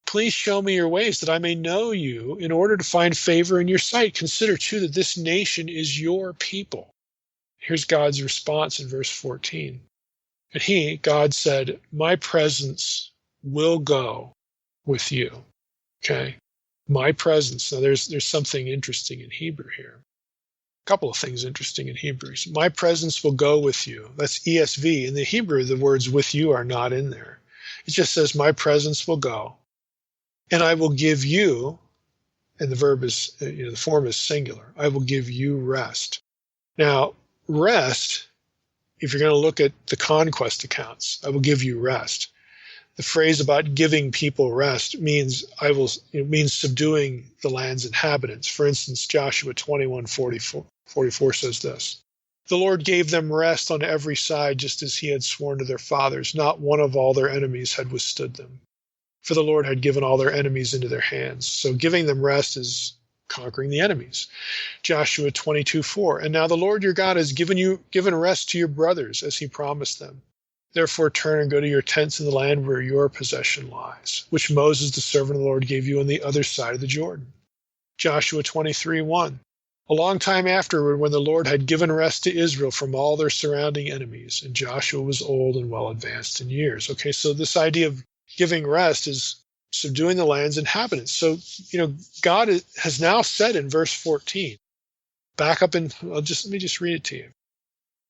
please show me your ways that I may know you in order to find favor in your sight. Consider, too, that this nation is your people. Here's God's response in verse 14. And God said, my presence will go with you. Okay? My presence. Now, there's something interesting in Hebrew here. A couple of things interesting in Hebrews. My presence will go with you. That's ESV. In the Hebrew, the words with you are not in there. It just says, my presence will go. And I will give you, and the verb is, the form is singular. I will give you rest. Now, rest, if you're going to look at the conquest accounts, I will give you rest. The phrase about giving people rest means means subduing the land's inhabitants. For instance, Joshua 21:44 says this. The Lord gave them rest on every side, just as he had sworn to their fathers. Not one of all their enemies had withstood them. For the Lord had given all their enemies into their hands. So giving them rest is conquering the enemies. Joshua 22:4. And now the Lord your God has given rest to your brothers, as he promised them. Therefore turn and go to your tents in the land where your possession lies, which Moses, the servant of the Lord, gave you on the other side of the Jordan. Joshua 23:1. A long time afterward, when the Lord had given rest to Israel from all their surrounding enemies, and Joshua was old and well advanced in years. Okay, so this idea of giving rest is subduing the land's inhabitants. So, God has now said in verse 14, back up in, let me just read it to you.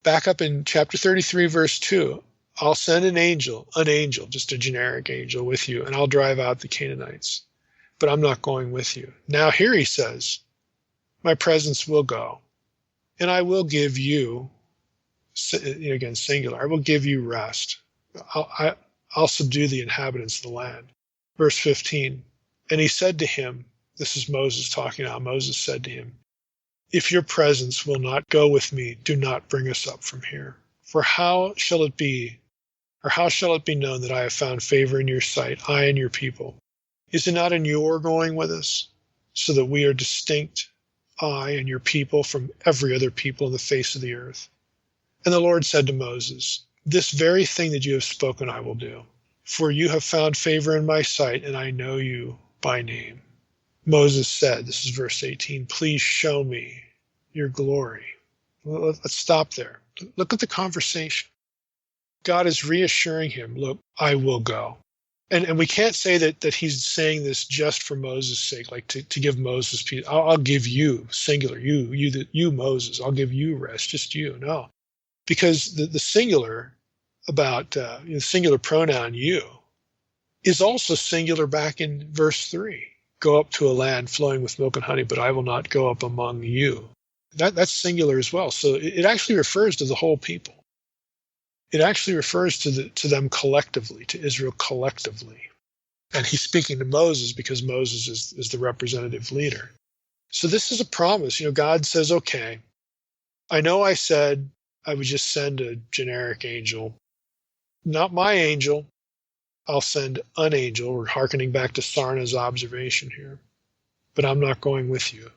Back up in chapter 33, verse 2, I'll send an angel, just a generic angel with you, and I'll drive out the Canaanites. But I'm not going with you. Now here he says, my presence will go, and I will give you, again, singular, I will give you rest. I'll subdue the inhabitants of the land. Verse 15, and he said to him, this is Moses talking now, Moses said to him, if your presence will not go with me, do not bring us up from here. For how shall it be known that I have found favor in your sight, I and your people? Is it not in your going with us, so that we are distinct, I and your people, from every other people on the face of the earth? And the Lord said to Moses, this very thing that you have spoken I will do, for you have found favor in my sight, and I know you by name. Moses said, this is verse 18, please show me your glory. Let's stop there. Look at the conversation. God is reassuring him, look, I will go. And we can't say that he's saying this just for Moses' sake, like to give Moses peace. I'll give you, singular, you Moses, I'll give you rest, just you. No. Because the singular about the singular pronoun you is also singular back in verse 3. Go up to a land flowing with milk and honey, but I will not go up among you. That's singular as well. So it actually refers to the whole people. It actually refers to them collectively, to Israel collectively. And he's speaking to Moses because Moses is the representative leader. So this is a promise. God says, okay, I know I said I would just send a generic angel. Not my angel. I'll send an angel. We're hearkening back to Sarna's observation here. But I'm not going with you.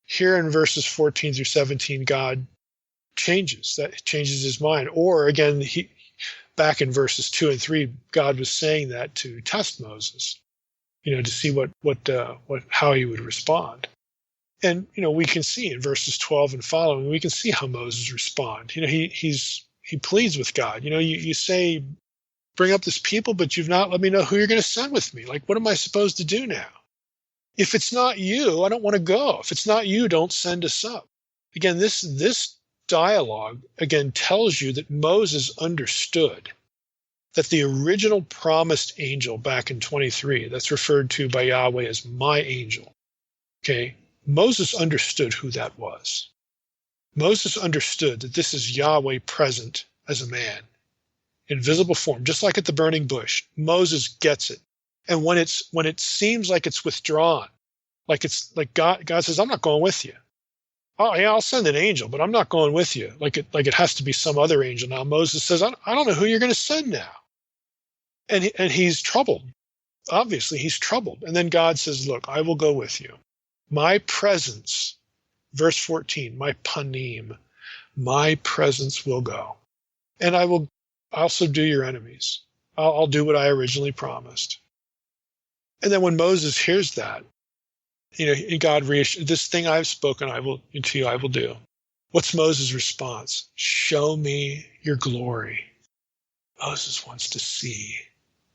Here in verses 14 through 17, God changes his mind. Or again, back in verses 2 and 3, God was saying that to test Moses, to see how he would respond. And, we can see in verses 12 and following, we can see how Moses responds. He pleads with God. You say, bring up this people, but you've not let me know who you're going to send with me. Like, what am I supposed to do now? If it's not you, I don't want to go. If it's not you, don't send us up. Again, this dialogue, again, tells you that Moses understood that the original promised angel back in 23, that's referred to by Yahweh as my angel, okay? Moses understood who that was. Moses understood that this is Yahweh present as a man, in visible form, just like at the burning bush. Moses gets it. And when it seems like it's withdrawn, like God says, I'm not going with you. Oh yeah, I'll send an angel, but I'm not going with you. Like it has to be some other angel now. Moses says, I don't know who you're going to send now. And he's troubled. Obviously, he's troubled. And then God says, look, I will go with you. My presence, verse 14, my panim, my presence will go. And I will also do your enemies. I'll do what I originally promised. And then when Moses hears that, God reassures, this thing I've spoken, to you I will do. What's Moses' response? Show me your glory. Moses wants to see.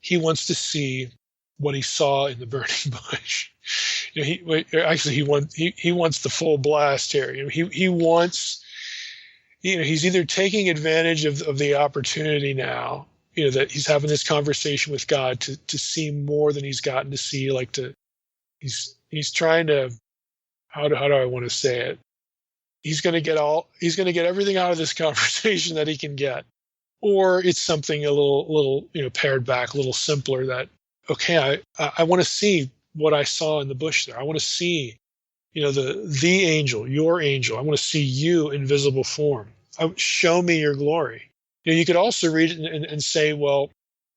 He wants to see what he saw in the burning bush. He wants the full blast here. He wants, he's either taking advantage of the opportunity now, that he's having this conversation with God to see more than he's gotten to see, he's trying to, how do I want to say it? He's going to get everything out of this conversation that he can get. Or it's something a little, pared back, a little simpler that, okay, I want to see what I saw in the bush there. I want to see, the angel, your angel. I want to see you in visible form. Show me your glory. You could also read it and say, well,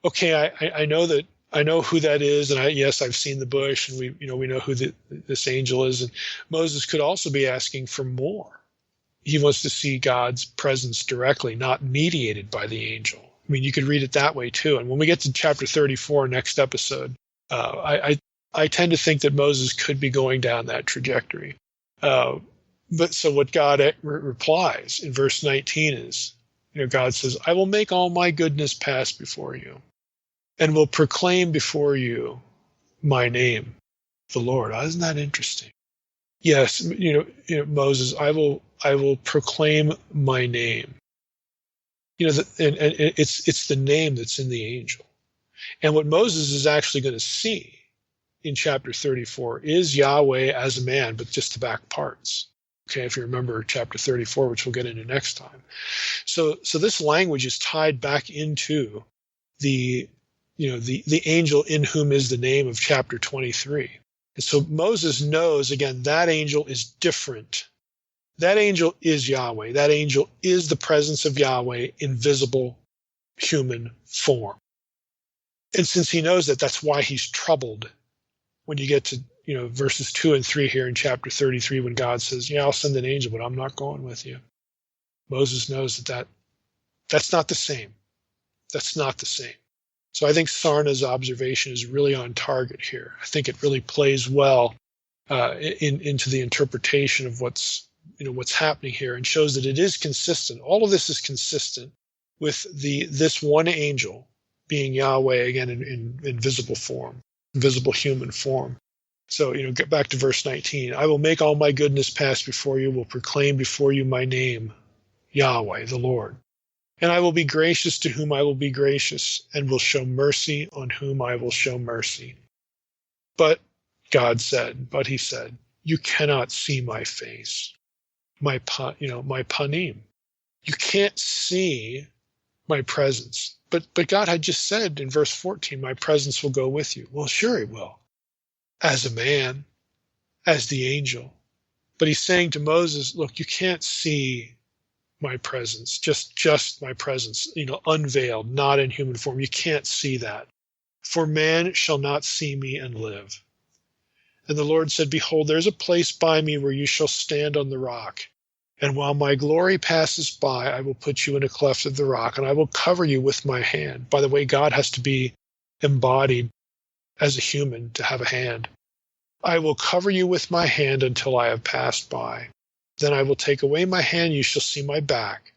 okay, I know who that is, and I've seen the bush, and we know who this angel is. And Moses could also be asking for more. He wants to see God's presence directly, not mediated by the angel. I mean, you could read it that way too. And when we get to chapter 34, next episode, I tend to think that Moses could be going down that trajectory. But so what God replies in verse 19 is, God says, I will make all my goodness pass before you, and will proclaim before you my name, the Lord. Isn't that interesting? Yes, Moses, I will proclaim my name. And it's the name that's in the angel. And what Moses is actually going to see in chapter 34 is Yahweh as a man, but just the back parts. Okay, if you remember chapter 34, which we'll get into next time. So this language is tied back into the angel in whom is the name of chapter 23. And so Moses knows, again, that angel is different. That angel is Yahweh. That angel is the presence of Yahweh in visible human form. And since he knows that, that's why he's troubled when you get to, verses 2 and 3 here in chapter 33, when God says, yeah, I'll send an angel, but I'm not going with you. Moses knows that's not the same. That's not the same. So I think Sarna's observation is really on target here. I think it really plays well into the interpretation of what's happening here, and shows that it is consistent. All of this is consistent with this one angel being Yahweh, again, in visible form, visible human form. So, get back to verse 19. I will make all my goodness pass before you, will proclaim before you my name, Yahweh, the Lord. And I will be gracious to whom I will be gracious, and will show mercy on whom I will show mercy. But he said, you cannot see my face, my panim. You can't see my presence. But God had just said in verse 14, my presence will go with you. Well, sure he will. As a man, as the angel. But he's saying to Moses, look, you can't see my presence, just my presence, unveiled, not in human form. You can't see that. For man shall not see me and live. And the Lord said, behold, there's a place by me where you shall stand on the rock. And while my glory passes by, I will put you in a cleft of the rock, and I will cover you with my hand. By the way, God has to be embodied as a human to have a hand. I will cover you with my hand until I have passed by. Then I will take away my hand, you shall see my back.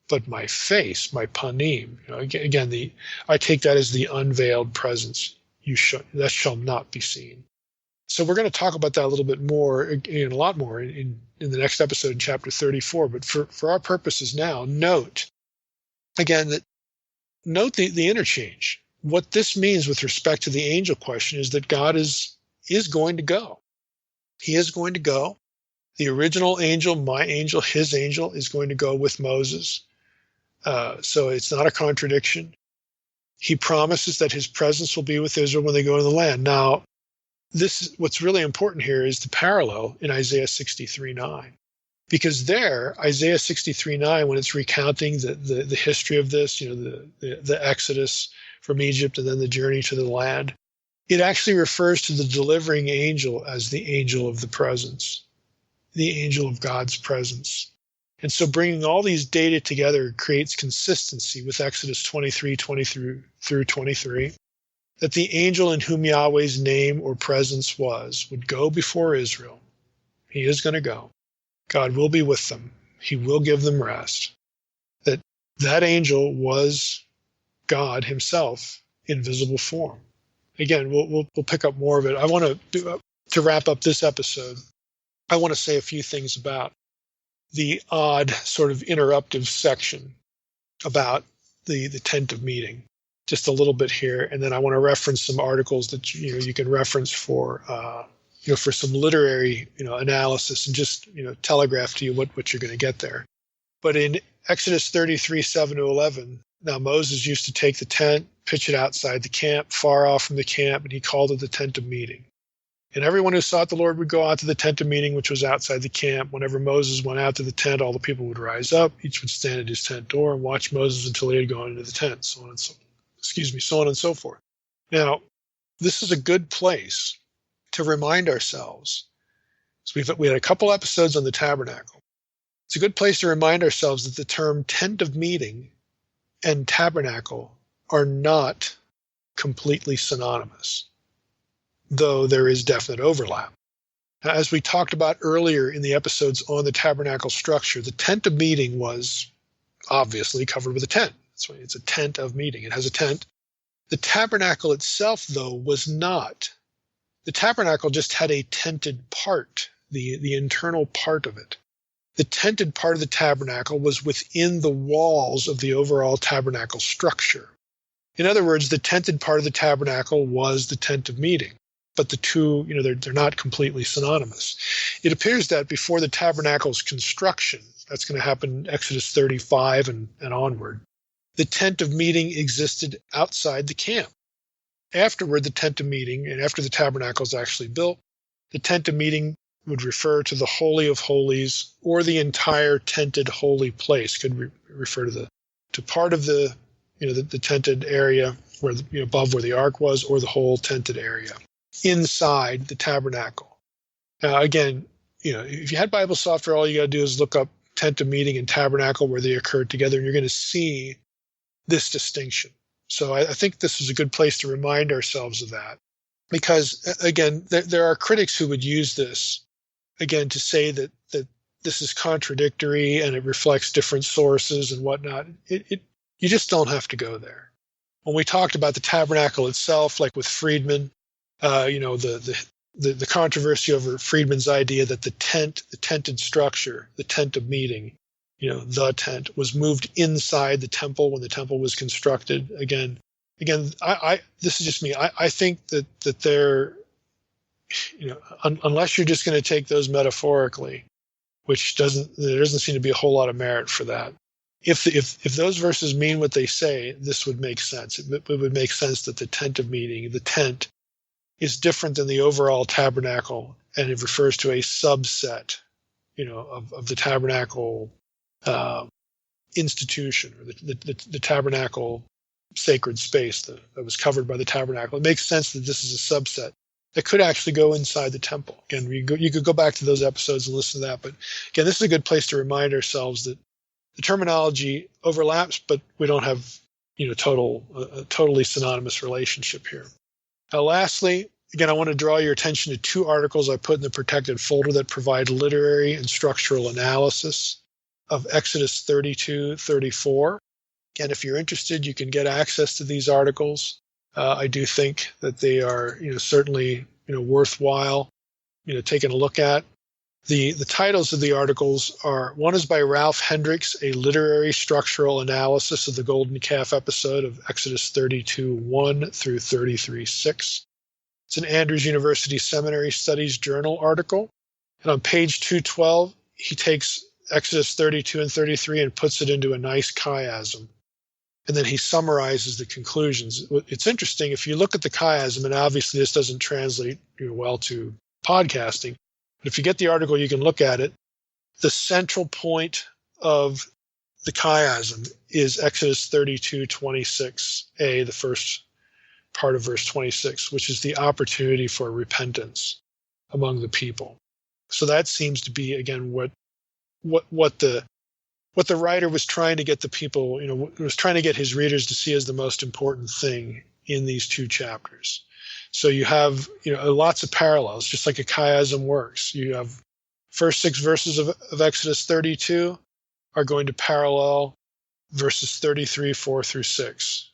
But my face, my panim, again, I take that as the unveiled presence. That shall not be seen. So we're going to talk about that a little bit more, a lot more in the next episode in chapter 34. But for our purposes now, note the interchange. What this means with respect to the angel question is that God is going to go. He is going to go. The original angel, my angel, his angel, is going to go with Moses. So it's not a contradiction. He promises that his presence will be with Israel when they go into the land. Now, what's really important here is the parallel in Isaiah 63:9. Because there, Isaiah 63:9, when it's recounting the history of this, the Exodus from Egypt and then the journey to the land, it actually refers to the delivering angel as the angel of the presence, the angel of God's presence. And so bringing all these data together creates consistency with Exodus 23:20 through 23, that the angel in whom Yahweh's name or presence would go before Israel. He is going to go. God will be with them. He will give them rest. That angel was God himself in visible form. Again, we'll pick up more of it. I want to wrap up this episode. I want to say a few things about the odd sort of interruptive section about the tent of meeting, just a little bit here, and then I want to reference some articles that you can reference for some literary analysis, and just telegraph to you what you're going to get there. But in Exodus 33:7-11, now Moses used to take the tent, pitch it outside the camp, far off from the camp, and he called it the tent of meeting. And everyone who sought the Lord would go out to the tent of meeting, which was outside the camp. Whenever Moses went out to the tent, all the people would rise up. Each would stand at his tent door and watch Moses until he had gone into the tent, so on and so forth. Now, this is a good place to remind ourselves. So we had a couple episodes on the tabernacle. It's a good place to remind ourselves that the term tent of meeting and tabernacle are not completely synonymous, though there is definite overlap. As we talked about earlier in the episodes on the tabernacle structure, the tent of meeting was obviously covered with a tent. That's why it's a tent of meeting. It has a tent. The tabernacle itself, though, was not. The tabernacle just had a tented part, the internal part of it. The tented part of the tabernacle was within the walls of the overall tabernacle structure. In other words, the tented part of the tabernacle was the tent of meeting. But the two, they're not completely synonymous. It appears that before the tabernacle's construction, that's going to happen in Exodus 35 and onward, the tent of meeting existed outside the camp. Afterward, the tent of meeting, and after the tabernacle is actually built, the tent of meeting would refer to the Holy of Holies, or the entire tented holy place. Could refer to part of the tented area where above where the ark was, or the whole tented area inside the tabernacle. Now, again, if you had Bible software, all you got to do is look up tent of meeting and tabernacle where they occurred together, and you're going to see this distinction. So I think this is a good place to remind ourselves of that, because again, there are critics who would use this again to say that this is contradictory and it reflects different sources and whatnot. You just don't have to go there. When we talked about the tabernacle itself, like with Friedman, the controversy over Friedman's idea that the tented structure, the tent of meeting, the tent was moved inside the temple when the temple was constructed. Again, I this is just me. I think that they're, unless you're just going to take those metaphorically, which there doesn't seem to be a whole lot of merit for that. If those verses mean what they say, this would make sense. It would make sense that the tent of meeting, the tent, is different than the overall tabernacle, and it refers to a subset, of the tabernacle institution, or the tabernacle sacred space that was covered by the tabernacle. It makes sense that this is a subset. that could actually go inside the temple. Again, you could go back to those episodes and listen to that. But again, this is a good place to remind ourselves that the terminology overlaps, but we don't have a totally synonymous relationship here. Lastly, again, I want to draw your attention to two articles I put in the protected folder that provide literary and structural analysis of Exodus 32-34. Again, if you're interested, you can get access to these articles. I do think that they are, certainly, worthwhile, taking a look at. The titles of the articles are, one is by Ralph Hendricks, a literary structural analysis of the Golden Calf episode of Exodus 32:1 through 33:6. It's an Andrews University Seminary Studies Journal article. And on page 212, he takes Exodus 32 and 33 and puts it into a nice chiasm. And then he summarizes the conclusions. It's interesting, if you look at the chiasm, and obviously this doesn't translate well to podcasting, but if you get the article, you can look at it. The central point of the chiasm is Exodus 32:26a, the first part of verse 26, which is the opportunity for repentance among the people. So that seems to be, again, what the writer was trying to get the people, was trying to get his readers to see as the most important thing in these two chapters. So you have, lots of parallels, just like a chiasm works. You have first 6 verses of Exodus 32 are going to parallel verses 33, 4 through 6.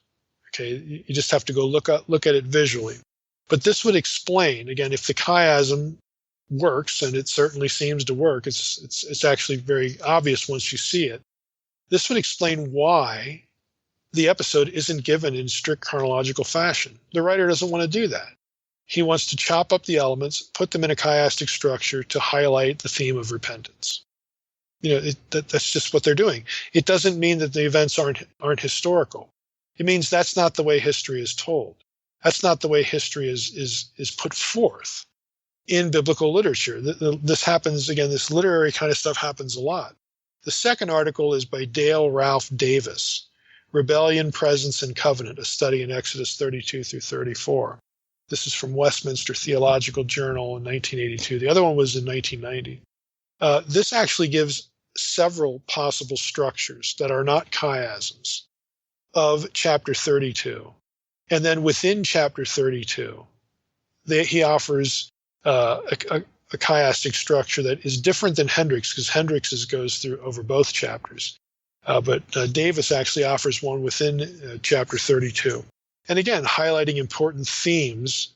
Okay, you just have to go look at it visually. But this would explain, again, if the chiasm works, and it certainly seems to work, it's actually very obvious once you see it. This would explain why the episode isn't given in strict chronological fashion. The writer doesn't want to do that. He wants to chop up the elements, put them in a chiastic structure to highlight the theme of repentance. That's just what they're doing. It doesn't mean that the events aren't historical. It means that's not the way history is told. That's not the way history is put forth in biblical literature. This happens, again, this literary kind of stuff happens a lot. The second article is by Dale Ralph Davis, Rebellion, Presence, and Covenant, a study in Exodus 32 through 34. This is from Westminster Theological Journal in 1982. The other one was in 1990. This actually gives several possible structures that are not chiasms of chapter 32. And then within chapter 32, he offers a chiastic structure that is different than Hendricks, because Hendricks goes through over both chapters. But Davis actually offers one within chapter 32. And again, highlighting important themes,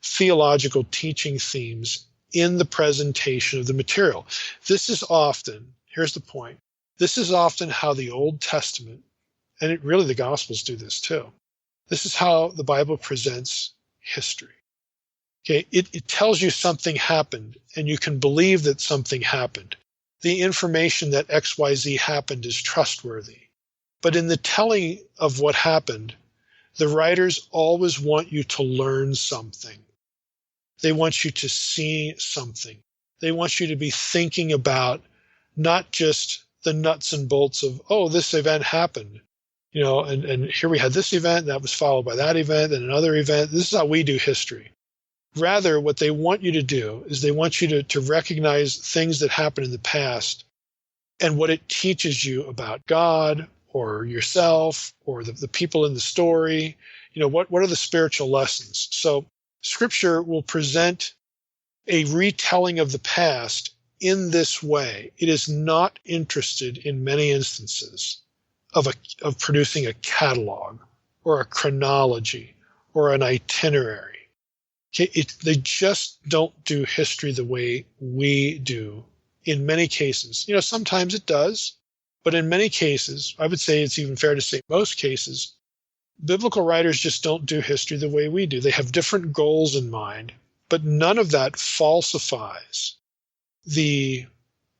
theological teaching themes in the presentation of the material. This is often, here's the point, this is often how the Old Testament, and really the Gospels do this too, this is how the Bible presents history. Okay, it tells you something happened, and you can believe that something happened. The information that XYZ happened is trustworthy. But in the telling of what happened, the writers always want you to learn something. They want you to see something. They want you to be thinking about not just the nuts and bolts of, oh, this event happened, and here we had this event, that was followed by that event, and another event. This is how we do history. Rather, what they want you to do is they want you to recognize things that happened in the past and what it teaches you about God or yourself or the people in the story. What are the spiritual lessons? So Scripture will present a retelling of the past in this way. It is not interested in many instances of producing a catalog or a chronology or an itinerary. They just don't do history the way we do in many cases. Sometimes it does, but in many cases, I would say it's even fair to say most cases, biblical writers just don't do history the way we do. They have different goals in mind, but none of that falsifies the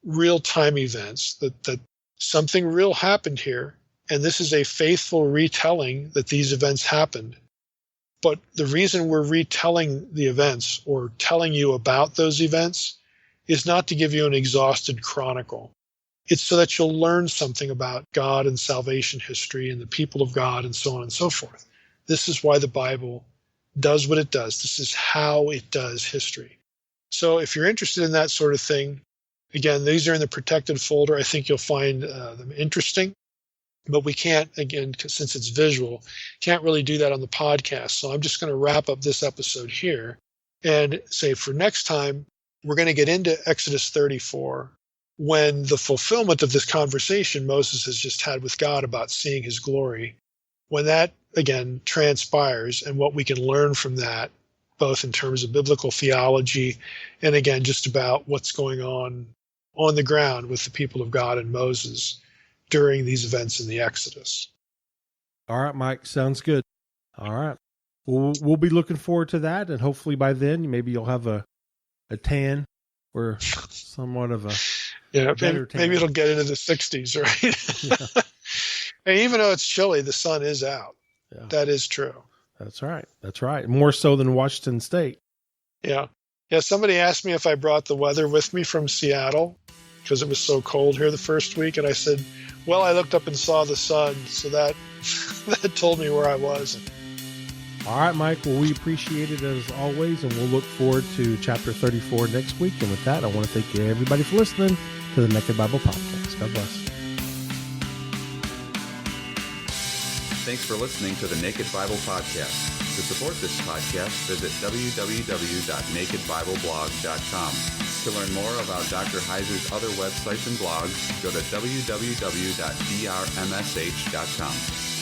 real-time events, that something real happened here, and this is a faithful retelling that these events happened. But the reason we're retelling the events or telling you about those events is not to give you an exhausted chronicle. It's so that you'll learn something about God and salvation history and the people of God and so on and so forth. This is why the Bible does what it does. This is how it does history. So if you're interested in that sort of thing, again, these are in the protected folder. I think you'll find them interesting. But we can't, again, since it's visual, can't really do that on the podcast. So I'm just going to wrap up this episode here and say for next time, we're going to get into Exodus 34 when the fulfillment of this conversation Moses has just had with God about seeing his glory, when that, again, transpires and what we can learn from that, both in terms of biblical theology and, again, just about what's going on the ground with the people of God and Moses during these events in the Exodus. All right, Mike. Sounds good. All right. We'll be looking forward to that, and hopefully by then maybe you'll have a tan or somewhat of a better tan. Maybe it'll get into the 60s, right? Yeah. And even though it's chilly, the sun is out. Yeah. That is true. That's right. That's right. More so than Washington State. Yeah. Yeah. Somebody asked me if I brought the weather with me from Seattle because it was so cold here the first week, and I said, well, I looked up and saw the sun, so that told me where I was. All right, Mike. Well, we appreciate it as always, and we'll look forward to chapter 34 next week. And with that, I want to thank everybody for listening to the Naked Bible Podcast. God bless. Thanks for listening to the Naked Bible Podcast. To support this podcast, visit www.nakedbibleblog.com. To learn more about Dr. Heiser's other websites and blogs, go to www.drmsh.com.